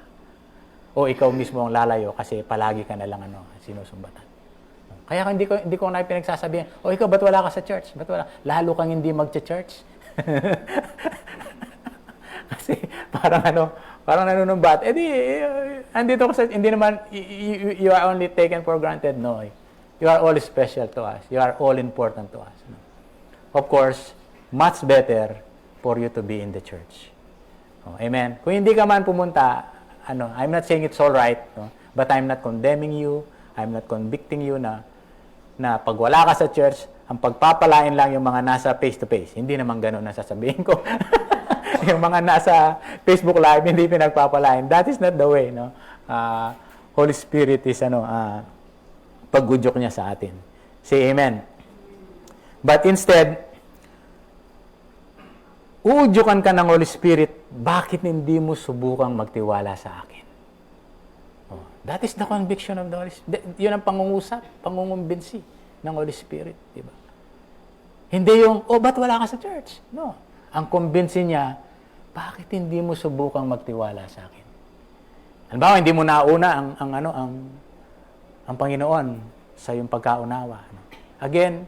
O ikaw mismo ang lalayo kasi palagi ka na lang sinusumbatan. Kaya hindi ko na pinagsasabihan, o ikaw, ba't wala ka sa church? Ba't wala? Lalo kang hindi magcha-church. Kasi parang nanunumbat. Andito ko sa, hindi naman, you are only taken for granted. No. You are all special to us. You are all important to us. No? Of course, much better for you to be in the church. Oh, amen. Kung hindi ka man pumunta, I'm not saying it's all right, no? But I'm not condemning you. I'm not convicting you na pag wala ka sa church, ang pagpapalain lang yung mga nasa face-to-face. Hindi naman ganun ang sasabihin ko. Yung mga nasa Facebook Live, hindi pinagpapalain. That is not the way. No? Holy Spirit is paggudyok niya sa atin. Say amen. But instead, uudyukan ka ng Holy Spirit, bakit hindi mo subukang magtiwala sa akin? Oh, that is the conviction of the Holy Spirit. Yun ang pangungusap, pangungumbinsi ng Holy Spirit. Diba? Hindi yung, ba't wala ka sa church? No. Ang kumbinsi niya, bakit hindi mo subukang magtiwala sa akin? Halimbawa, hindi mo nauna ang Panginoon sa iyong pagkaunawa. Again,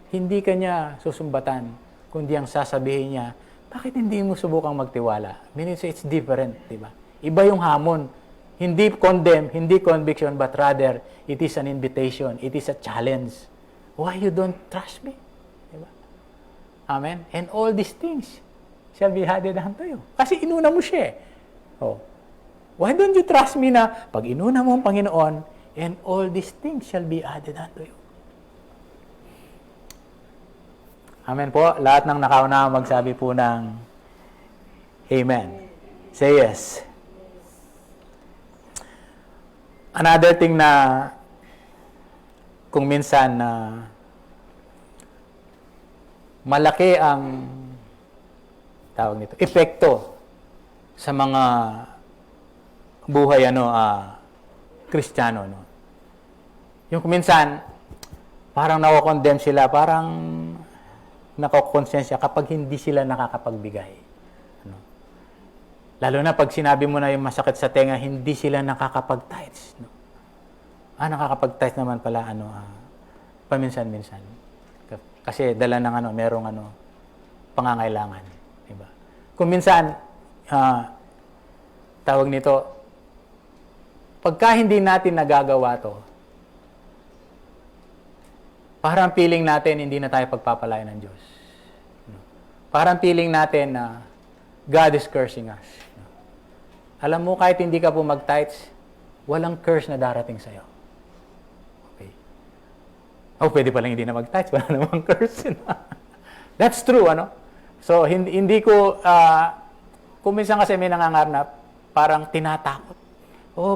hindi ka niya susumbatan, kundi ang sasabihin niya, bakit hindi mo subukang magtiwala? Meaning, it's different, di ba? Iba yung hamon. Hindi condemn, hindi conviction, but rather, it is an invitation, it is a challenge. Why you don't trust me? Di ba? Amen? And all these things shall be added unto you. Kasi inuna mo siya. Oh. Why don't you trust me na pag inuna mo ang Panginoon, and all these things shall be added unto you. Amen po. Lahat ng nakauna magsabi po ng Amen. Say yes. Another thing na kung minsan na malaki ang tawag nito, epekto sa mga buhay Kristiyano, no. Yung kuminsan parang nako-condemn sila, parang nakokonsensya kapag hindi sila nakakapagbigay. Ano? Lalo na pag sinabi mo na yung masakit sa tenga, hindi sila nakakapag-tithes. No? Nakakapag-tithes naman pala, paminsan-minsan. Kasi dala ng merong pangangailangan. Diba? Kung minsan, tawag nito, pagka hindi natin nagagawa to, parang feeling natin hindi na tayo pagpapalain ng Diyos. Parang feeling natin na God is cursing us. Alam mo, kahit hindi ka po mag-tithes, walang curse na darating sa'yo. Okay. Pwede palang hindi na mag-tithes, wala namang curse. That's true, So, hindi ko, kung minsan kasi may nangangarap na parang tinatakot.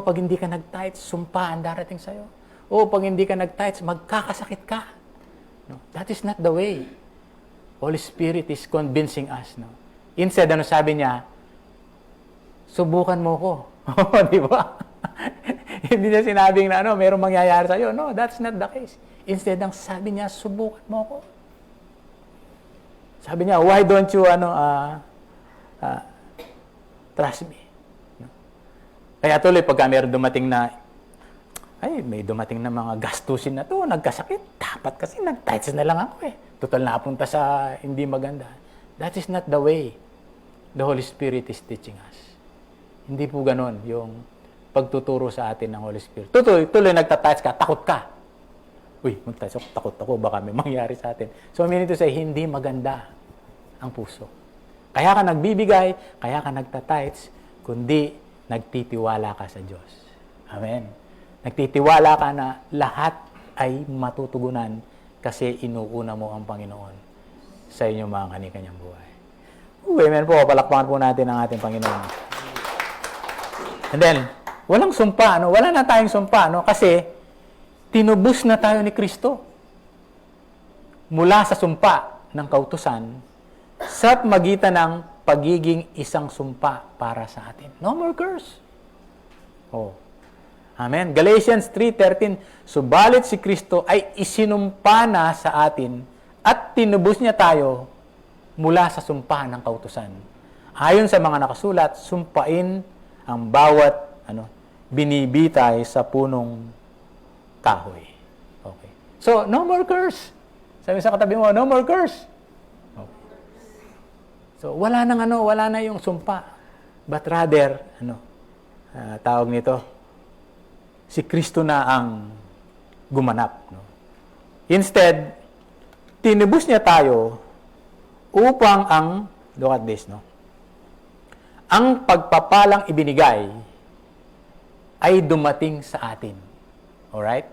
Pag hindi ka nag-tithes, sumpa ang darating sa'yo. Pag hindi ka nag-tithes, magkakasakit ka. No? That is not the way. Holy Spirit is convincing us. No? Instead, sabi niya, subukan mo ko. Di ba? Hindi niya sinabing na mayroong mangyayari sa'yo. No, that's not the case. Instead, ang sabi niya, subukan mo ko. Sabi niya, why don't you trust me? No? Kaya tuloy, pagka mayroong dumating na may dumating na mga gastusin na to, nagkasakit. Dapat kasi nag-tithes na lang ako Total napunta sa hindi maganda. That is not the way the Holy Spirit is teaching us. Hindi po ganon yung pagtuturo sa atin ng Holy Spirit. Tuloy nagta-tithes ka, takot ka. Mag-tithes ako, takot ako, baka may mangyari sa atin. So, meaning to say, hindi maganda ang puso. Kaya ka nagbibigay, kaya ka nagta-tithes, kundi nagtitiwala ka sa Diyos. Amen. Nagtitiwala ka na lahat ay matutugunan kasi inuuna mo ang Panginoon sa inyong mga kani-kanyang buhay. Amen po. Palakpakan po natin ang ating Panginoon. And then, walang sumpa. Wala na tayong sumpa. Kasi tinubos na tayo ni Kristo. mula sa sumpa ng kautusan sa magitan ng pagiging isang sumpa para sa atin. No more curse. Oh. Amen. Galatians 3:13, subalit si Kristo ay isinumpa na sa atin at tinubos niya tayo mula sa sumpa ng kautusan. Ayon sa mga nakasulat, sumpain ang bawat binibitay sa punong kahoy. Okay. So, no more curse. Sabi sa katabi mo, no more curse. Okay. So, wala na yung sumpa. But rather, tawag nito, si Kristo na ang gumanap. No? Instead, tinubos niya tayo upang look at this, ang pagpapalang ibinigay ay dumating sa atin. Alright?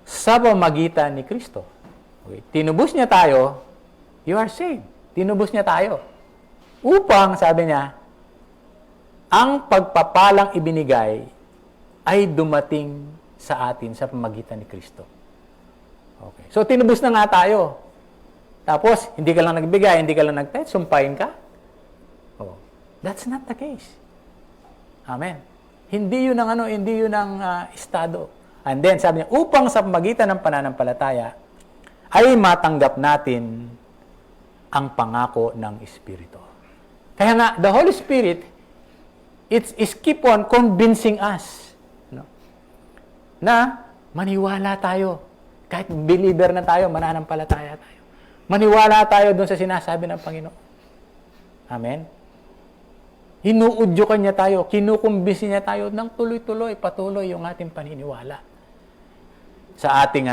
Sa pamamagitan ni Kristo. Okay. Tinubos niya tayo, you are saved. Tinubos niya tayo. Upang, sabi niya, ang pagpapalang ibinigay ay dumating sa atin sa pamamagitan ni Kristo. Okay. So, tinubos na nga tayo. Tapos, hindi ka lang nagbigay, hindi ka lang nag-tithe, sumpahin ka. Oh. That's not the case. Amen. Hindi yun ang estado. And then, sabi niya, upang sa pamagitan ng pananampalataya, ay matanggap natin ang pangako ng Espiritu. Kaya nga, the Holy Spirit, is keep on convincing us na maniwala tayo. Kahit believer na tayo, mananampalataya tayo. Maniwala tayo dun sa sinasabi ng Panginoon. Amen? Hinuudyokan niya tayo, kinukumbisi niya tayo ng tuloy-tuloy, patuloy yung ating paniniwala sa ating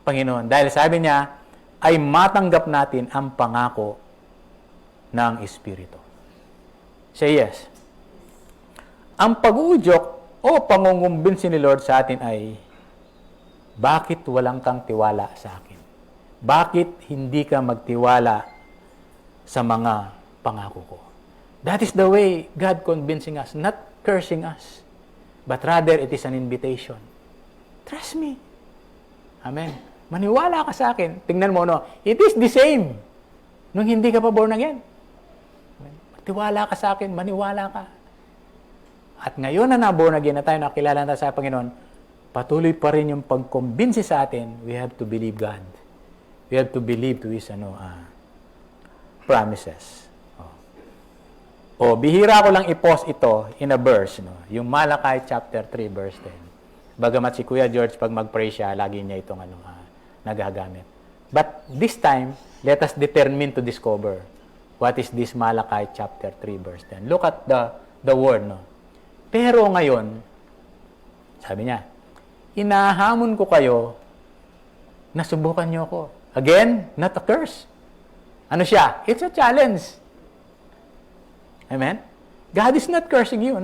Panginoon. Dahil sabi niya, ay matanggap natin ang pangako ng Espiritu. Say yes. Ang pag-uudyok o pangungumbinsi ni Lord sa atin ay, bakit walang kang tiwala sa akin? Bakit hindi ka magtiwala sa mga pangako ko? That is the way God convincing us, not cursing us, but rather it is an invitation. Trust me. Amen. Maniwala ka sa akin. Tingnan mo, it is the same nung hindi ka pa born again. Tiwala ka sa akin, maniwala ka. At ngayon na na-born again na tayo, nakilala na sa Panginoon, patuloy pa rin yung pagkumbinsi sa atin, we have to believe God. We have to believe to His promises. Bihira ko lang i-post ito in a verse, yung Malachi chapter 3, verse 10. Bagamat si Kuya George, pag mag-pray siya, lagi niya itong nagagamit. But this time, let us determine to discover what is this Malachi chapter 3, verse 10. Look at the word, Pero ngayon, sabi niya, inahamon ko kayo na subukan niyo ako. Again, not a curse. Ano siya? It's a challenge. Amen? God is not cursing you,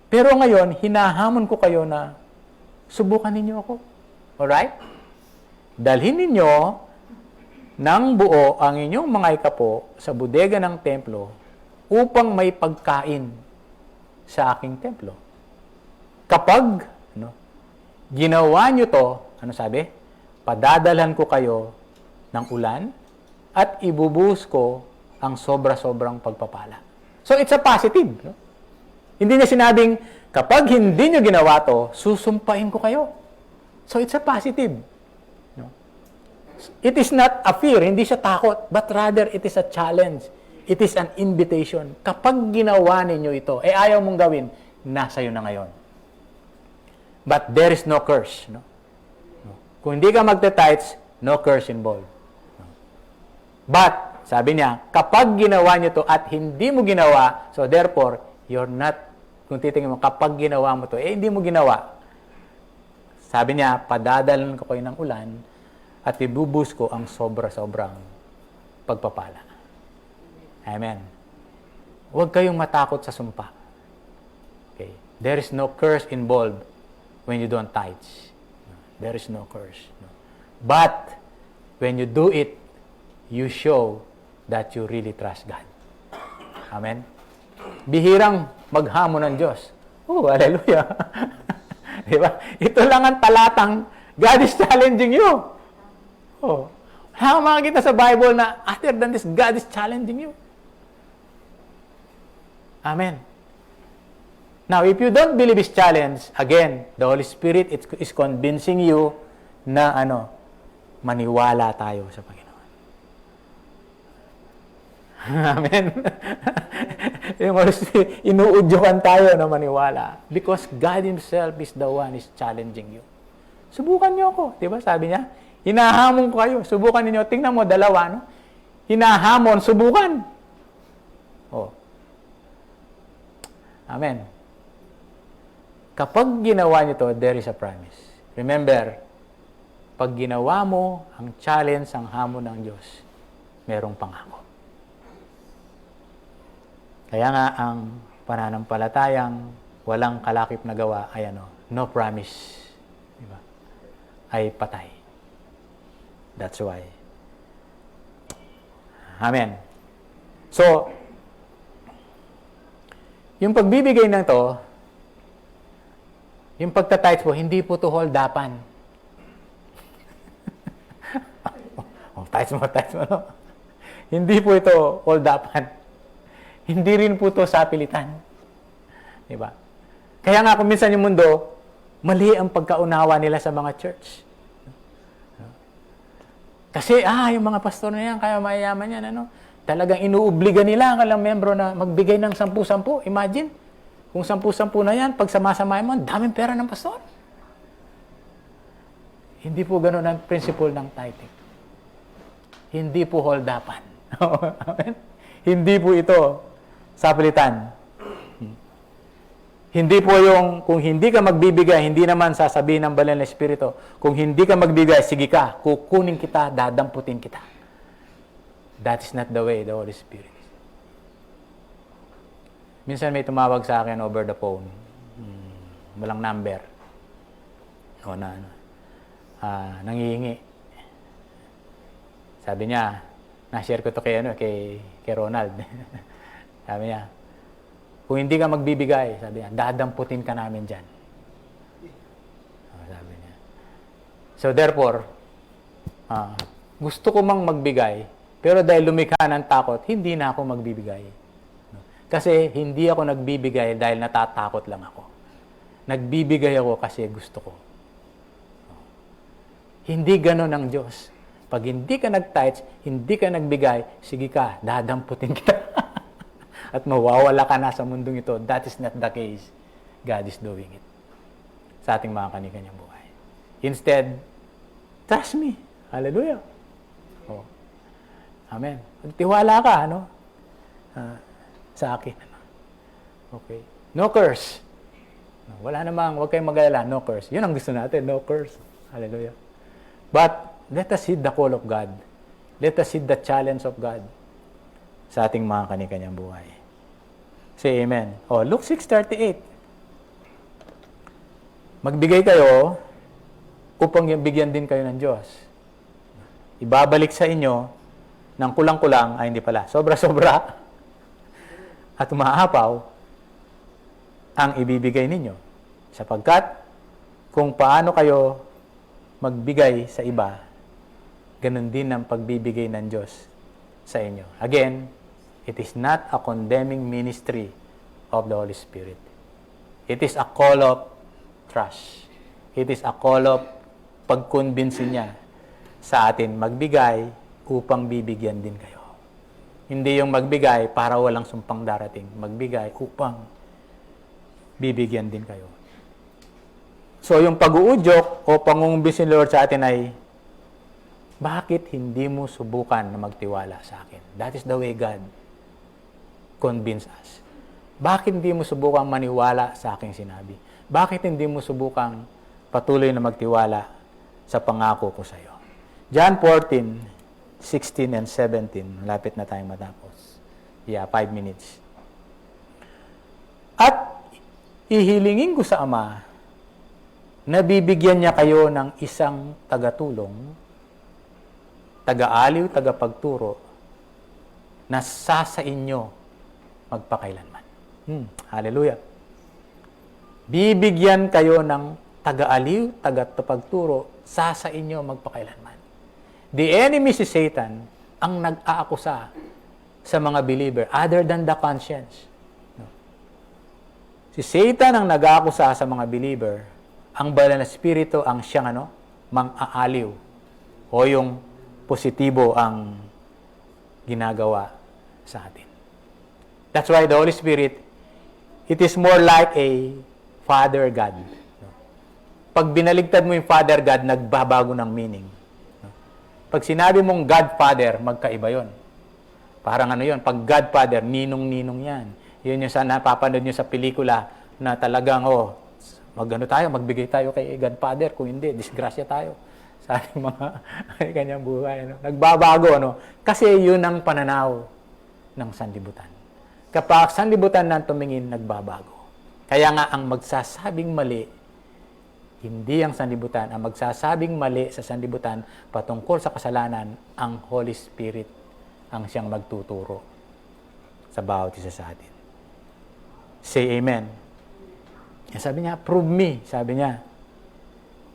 Pero ngayon, hinahamon ko kayo na subukan ninyo ako. Alright? Dalhin ninyo ng buo ang inyong mga ikapo sa bodega ng templo upang may pagkain sa aking templo. Kapag ginawa nyo to, ano sabi? Padadalhan ko kayo ng ulan at ibubuhos ko ang sobra-sobrang pagpapala. So, it's a positive. Hindi niya sinabing, kapag hindi nyo ginawa to, susumpain ko kayo. So, it's a positive. It is not a fear, hindi siya takot, but rather it is a challenge. It is an invitation. Kapag ginawa ninyo ito, ayaw mong gawin, nasa iyo na ngayon. But there is no curse. Kung hindi ka magte-tithes, no curse involved. But, sabi niya, kapag ginawa niyo to at hindi mo ginawa, so therefore, you're not, kung titingin mo, kapag ginawa mo to, hindi mo ginawa. Sabi niya, padadalan ko kayo ng ulan at ibubus ko ang sobra-sobrang pagpapala. Amen. Huwag kayong matakot sa sumpa. Okay. There is no curse involved when you don't tithe. There is no curse. But, when you do it, you show that you really trust God. Amen? Bihirang maghamon ng Diyos. Hallelujah. Diba? Ito lang ang talatang God is challenging you. Oh. Wala kang makikita sa Bible na other than this, God is challenging you. Amen. Now, if you don't believe His challenge, again, the Holy Spirit is convincing you na maniwala tayo sa Panginoon. Amen. Yung Holy Spirit, inuudyokan tayo na maniwala. Because God Himself is the one is challenging you. Subukan niyo ako. Diba? Sabi niya, hinahamon ko kayo. Subukan niyo. Tingnan mo, dalawa, no? Hinahamon, subukan. Oh. Amen. Kapag ginawa niyo to, there is a promise. Remember, pag ginawa mo ang challenge, ang hamon ng Diyos, merong pangako. Kaya nga, ang pananampalatayang walang kalakip na gawa ay no promise. Diba? Ay patay. That's why. Amen. So, yung pagbibigay ng to, yung pagta-tithes po, hindi po to hold-upan. Tithes mo, no? Hindi po ito hold-upan. Hindi rin po to sapilitan. Diba? Kaya nga kung minsan yung mundo, mali ang pagkaunawa nila sa mga church. Kasi, yung mga pastor na yan, kaya mayayaman yan, talagang inuobliga nila ang kalang membro na magbigay ng 10-10. Imagine, kung 10-10 na yan, pag sama-samahin mo, daming pera ng pastor. Hindi po ganun ang principle ng tithing. Hindi po hold-upan. Hindi po ito sapilitan. Hindi po yung, kung hindi ka magbibigay, hindi naman sasabihin ng banal na Espiritu, kung hindi ka magbigay, sige ka, kukunin kita, dadamputin kita. That is not the way the Holy Spirit is. Minsan may tumawag sa akin over the phone. Walang number. O nangihingi. Sabi niya, na-share ko to kay Ronald. Sabi niya, kung hindi ka magbibigay, sabi niya, dadamputin ka namin dyan. Sabi niya. So therefore, gusto ko mang magbigay, pero dahil lumikha ng takot, hindi na ako magbibigay. Kasi hindi ako nagbibigay dahil natatakot lang ako. Nagbibigay ako kasi gusto ko. Hindi ganon ang Diyos. Pag hindi ka nag-tithes, hindi ka nagbigay, sige ka, dadamputin kita. At mawawala ka na sa mundong ito. That is not the case. God is doing it. Sa ating mga kani-kanyang buhay. Instead, trust me. Hallelujah. Oh. Amen. Tiwala ka, sa akin. Okay. No curse. Wala namang, huwag kayong mag-alala, no curse. Yun ang gusto natin, no curse. Hallelujah. But, let us heed the call of God. Let us heed the challenge of God sa ating mga kani-kanyang buhay. Say amen. Luke 6:38. Magbigay kayo upang bigyan din kayo ng Diyos. Ibabalik sa inyo ng kulang-kulang, hindi pala, sobra-sobra at umaapaw ang ibibigay ninyo. Sapagkat kung paano kayo magbigay sa iba, ganun din ang pagbibigay ng Diyos sa inyo. Again, it is not a condemning ministry of the Holy Spirit. It is a call of trust. It is a call of pagkonbinsin niya sa atin magbigay upang bibigyan din kayo. Hindi yung magbigay para walang sumpang darating. Magbigay upang bibigyan din kayo. So, yung pag-uudyok o pangungumbinsin Lord sa atin ay, bakit hindi mo subukan na magtiwala sa akin? That is the way God convince us. Bakit hindi mo subukan maniwala sa aking sinabi? Bakit hindi mo subukan patuloy na magtiwala sa pangako ko sa iyo? John 14, 16 and 17. Malapit na tayong matapos. 5 minutes. At ihilingin ko sa Ama na bibigyan niya kayo ng isang tagatulong, taga-aliw, tagapagturo, na sa inyo magpakailanman. Hallelujah. Bibigyan kayo ng taga-aliw, taga-pagturo, sa inyo magpakailanman. The enemy si Satan ang nag-aakusa sa mga believer other than the conscience. No? Si Satan ang nag-aakusa sa mga believer, ang banal na spirito ang siyang mang-aaliw o yung positibo ang ginagawa sa atin. That's why the Holy Spirit, it is more like a Father God. No? Pag binaligtad mo yung Father God, nagbabago ng meaning. No? Pag sinabi mong Godfather, magkaiba yon. Parang yun, pag Godfather, ninong-ninong yan. Yun yung napapanood nyo sa pelikula na talagang, magbigay tayo kay Godfather. Kung hindi, disgrasya tayo sa ating mga kanyang buhay. Nagbabago, Kasi yun ang pananaw ng sanlibutan. Kapag sanlibutan na tumingin, nagbabago. Kaya nga, ang magsasabing mali, hindi ang sanlibutan. Ang magsasabing mali sa sanlibutan patungkol sa kasalanan, ang Holy Spirit ang siyang magtuturo sa bawat isa sa atin. Say amen. Sabi niya, prove me, sabi niya,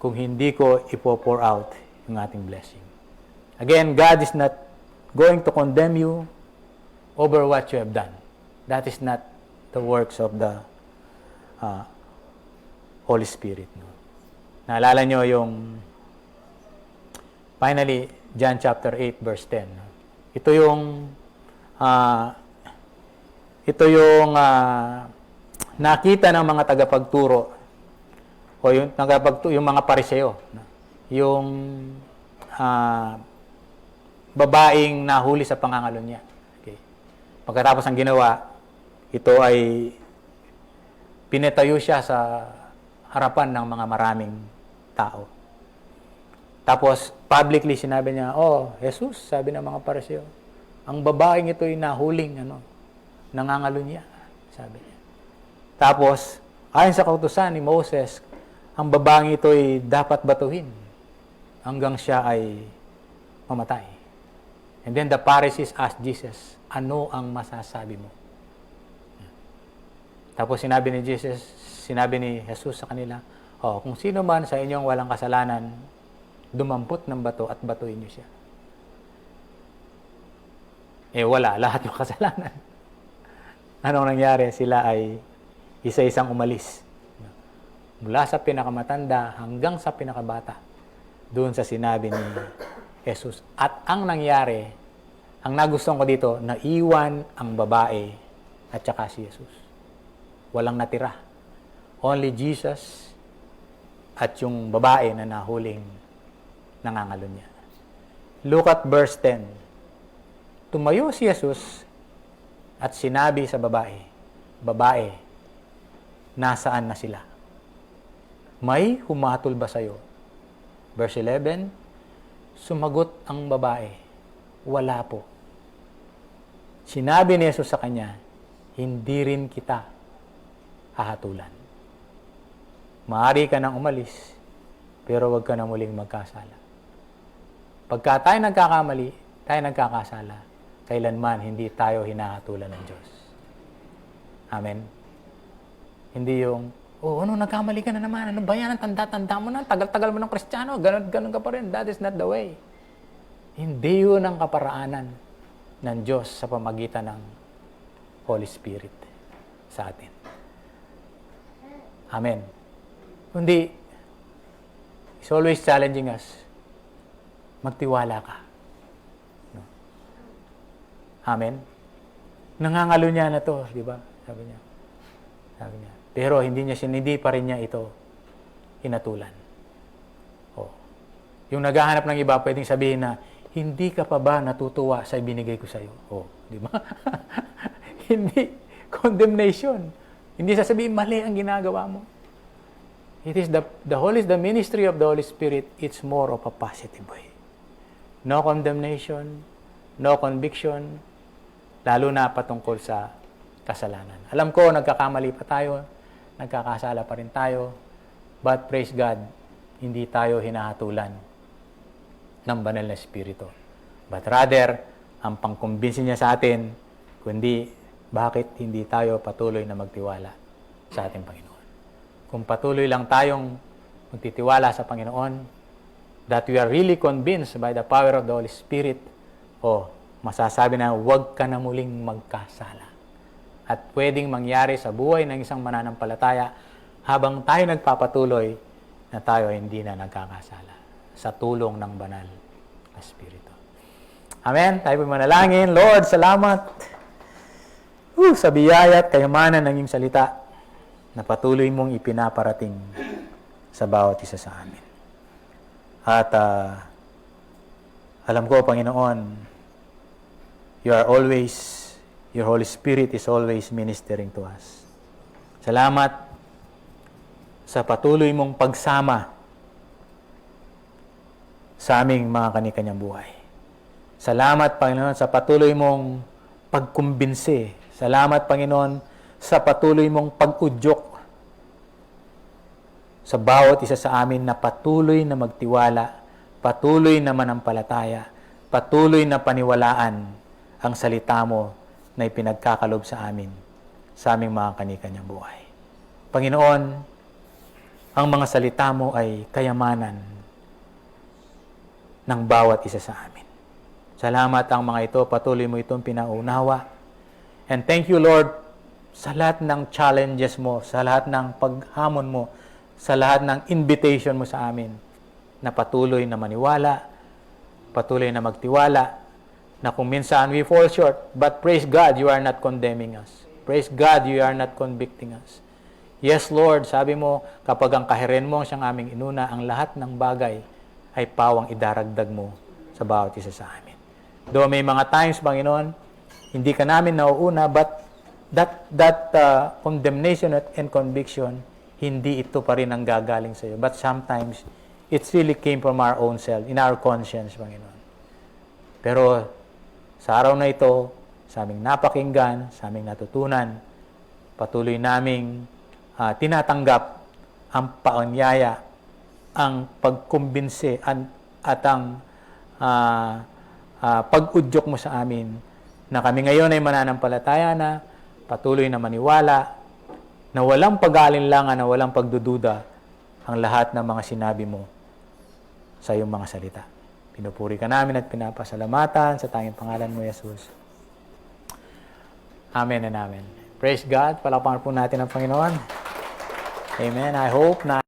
kung hindi ko ipo-pour out yung ating blessing. Again, God is not going to condemn you over what you have done. That is not the works of the Holy Spirit. No? Naalala nyo yung finally, John chapter 8 verse 10. No? Ito yung nakita ng mga tagapagturo o yung mga pariseo. No? Yung babaeng nahuli sa pangangalo niya. Okay. Pagkatapos ang ginawa, ito ay pinatayo siya sa harapan ng mga maraming tao. Tapos, publicly sinabi niya, Jesus, sabi ng mga pariseo, ang babaeng ito ay nahuling, nangangalo niya, sabi niya. Tapos, ayon sa kautusan ni Moses, ang babaeng ito ay dapat batuhin hanggang siya ay mamatay. And then the Pharisees asked Jesus, ano ang masasabi mo? Tapos sinabi ni Jesus sa kanila, kung sino man sa inyong walang kasalanan, dumampot ng bato at batuin niyo siya. Wala, lahat ng kasalanan. Anong nangyari? Sila ay isa-isang umalis. Mula sa pinakamatanda hanggang sa pinakabata. Doon sa sinabi ni Jesus. At ang nangyari, ang nagustuhan ko dito, naiwan ang babae at saka si Jesus. Walang natira. Only Jesus at yung babae na nahuling nangangalo niya. Look at verse 10. Tumayo si Jesus at sinabi sa babae, babae, nasaan na sila? May humatol ba sa'yo? Verse 11, sumagot ang babae, wala po. Sinabi ni Jesus sa kanya, hindi rin kita hahatulan. Maaari ka nang umalis, pero huwag ka na muling magkasala. Pagka tayo nagkakamali, tayo nagkakasala, kailanman hindi tayo hinahatulan ng Diyos. Amen? Hindi yung, nagkamali ka na naman, ano ba yan, ang tanda-tanda mo na, tagal-tagal mo ng Kristiyano, ganun ka pa rin. That is not the way. Hindi yun ang kaparaanan ng Diyos sa pamagitan ng Holy Spirit sa atin. Amen. Kundi, it's always challenging us. Magtiwala ka. No? Amen. Nangangalo niya na to, di ba? Sabi niya. Pero hindi pa rin niya ito hinatulan. Yung naghahanap ng iba, pwedeng sabihin na, hindi ka pa ba natutuwa sa ibinigay ko sa iyo? Di ba? Hindi. Condemnation. Hindi sasabihin, mali ang ginagawa mo. It is the ministry of the Holy Spirit, it's more of a positive way. No condemnation, no conviction, lalo na patungkol sa kasalanan. Alam ko, nagkakamali pa tayo, nagkakasala pa rin tayo, but praise God, hindi tayo hinahatulan ng banal na Espiritu. But rather, ang pangkumbinsi niya sa atin, kundi bakit hindi tayo patuloy na magtiwala sa ating Panginoon. Kung patuloy lang tayong magtitiwala sa Panginoon, that we are really convinced by the power of the Holy Spirit, masasabi na huwag ka na muling magkasala. At pwedeng mangyari sa buhay ng isang mananampalataya habang tayo nagpapatuloy na tayo hindi na nagkakasala sa tulong ng banal na Espiritu. Amen? Tayo po manalangin. Lord, salamat sa biyaya at kayamanan ng iyong salita na patuloy mong ipinaparating sa bawat isa sa amin. At alam ko, Panginoon, your Holy Spirit is always ministering to us. Salamat sa patuloy mong pagsama sa aming mga kani-kanyang buhay. Salamat, Panginoon, sa patuloy mong pagkumbinsi. Salamat, Panginoon, sa patuloy mong pag-udyok sa bawat isa sa amin na patuloy na magtiwala, patuloy na manampalataya, patuloy na paniwalaan ang salita mo na ipinagkakalob sa amin, sa aming mga kani-kanyang buhay. Panginoon, ang mga salita mo ay kayamanan ng bawat isa sa amin. Salamat ang mga ito, patuloy mo itong pinaunawa. And thank you, Lord, sa lahat ng challenges mo, sa lahat ng paghamon mo, sa lahat ng invitation mo sa amin, na patuloy na maniwala, patuloy na magtiwala, na kung minsan we fall short, but praise God, you are not condemning us. Praise God, you are not convicting us. Yes, Lord, sabi mo, kapag ang kahiren mo siyang aming inuna, ang lahat ng bagay ay pawang idaragdag mo sa bawat isa sa amin. Though may mga times, Panginoon, hindi ka namin nauuna, but that condemnation and conviction, hindi ito pa rin ang gagaling sa iyo. But sometimes, it really came from our own self, in our conscience, Panginoon. Pero, sa araw na ito, sa aming napakinggan, sa aming natutunan, patuloy naming tinatanggap ang paanyaya, ang pagkumbinsi at ang pag-udyok mo sa amin na kami ngayon ay mananampalataya na, patuloy na maniwala, na walang pag-aalinlangan, na walang pagdududa ang lahat ng mga sinabi mo sa iyong mga salita. Pinupuri ka namin at pinapasalamatan sa tanging pangalan mo, Jesus. Amen and amen. Praise God. Palakpakan po natin ang Panginoon. Amen. I hope na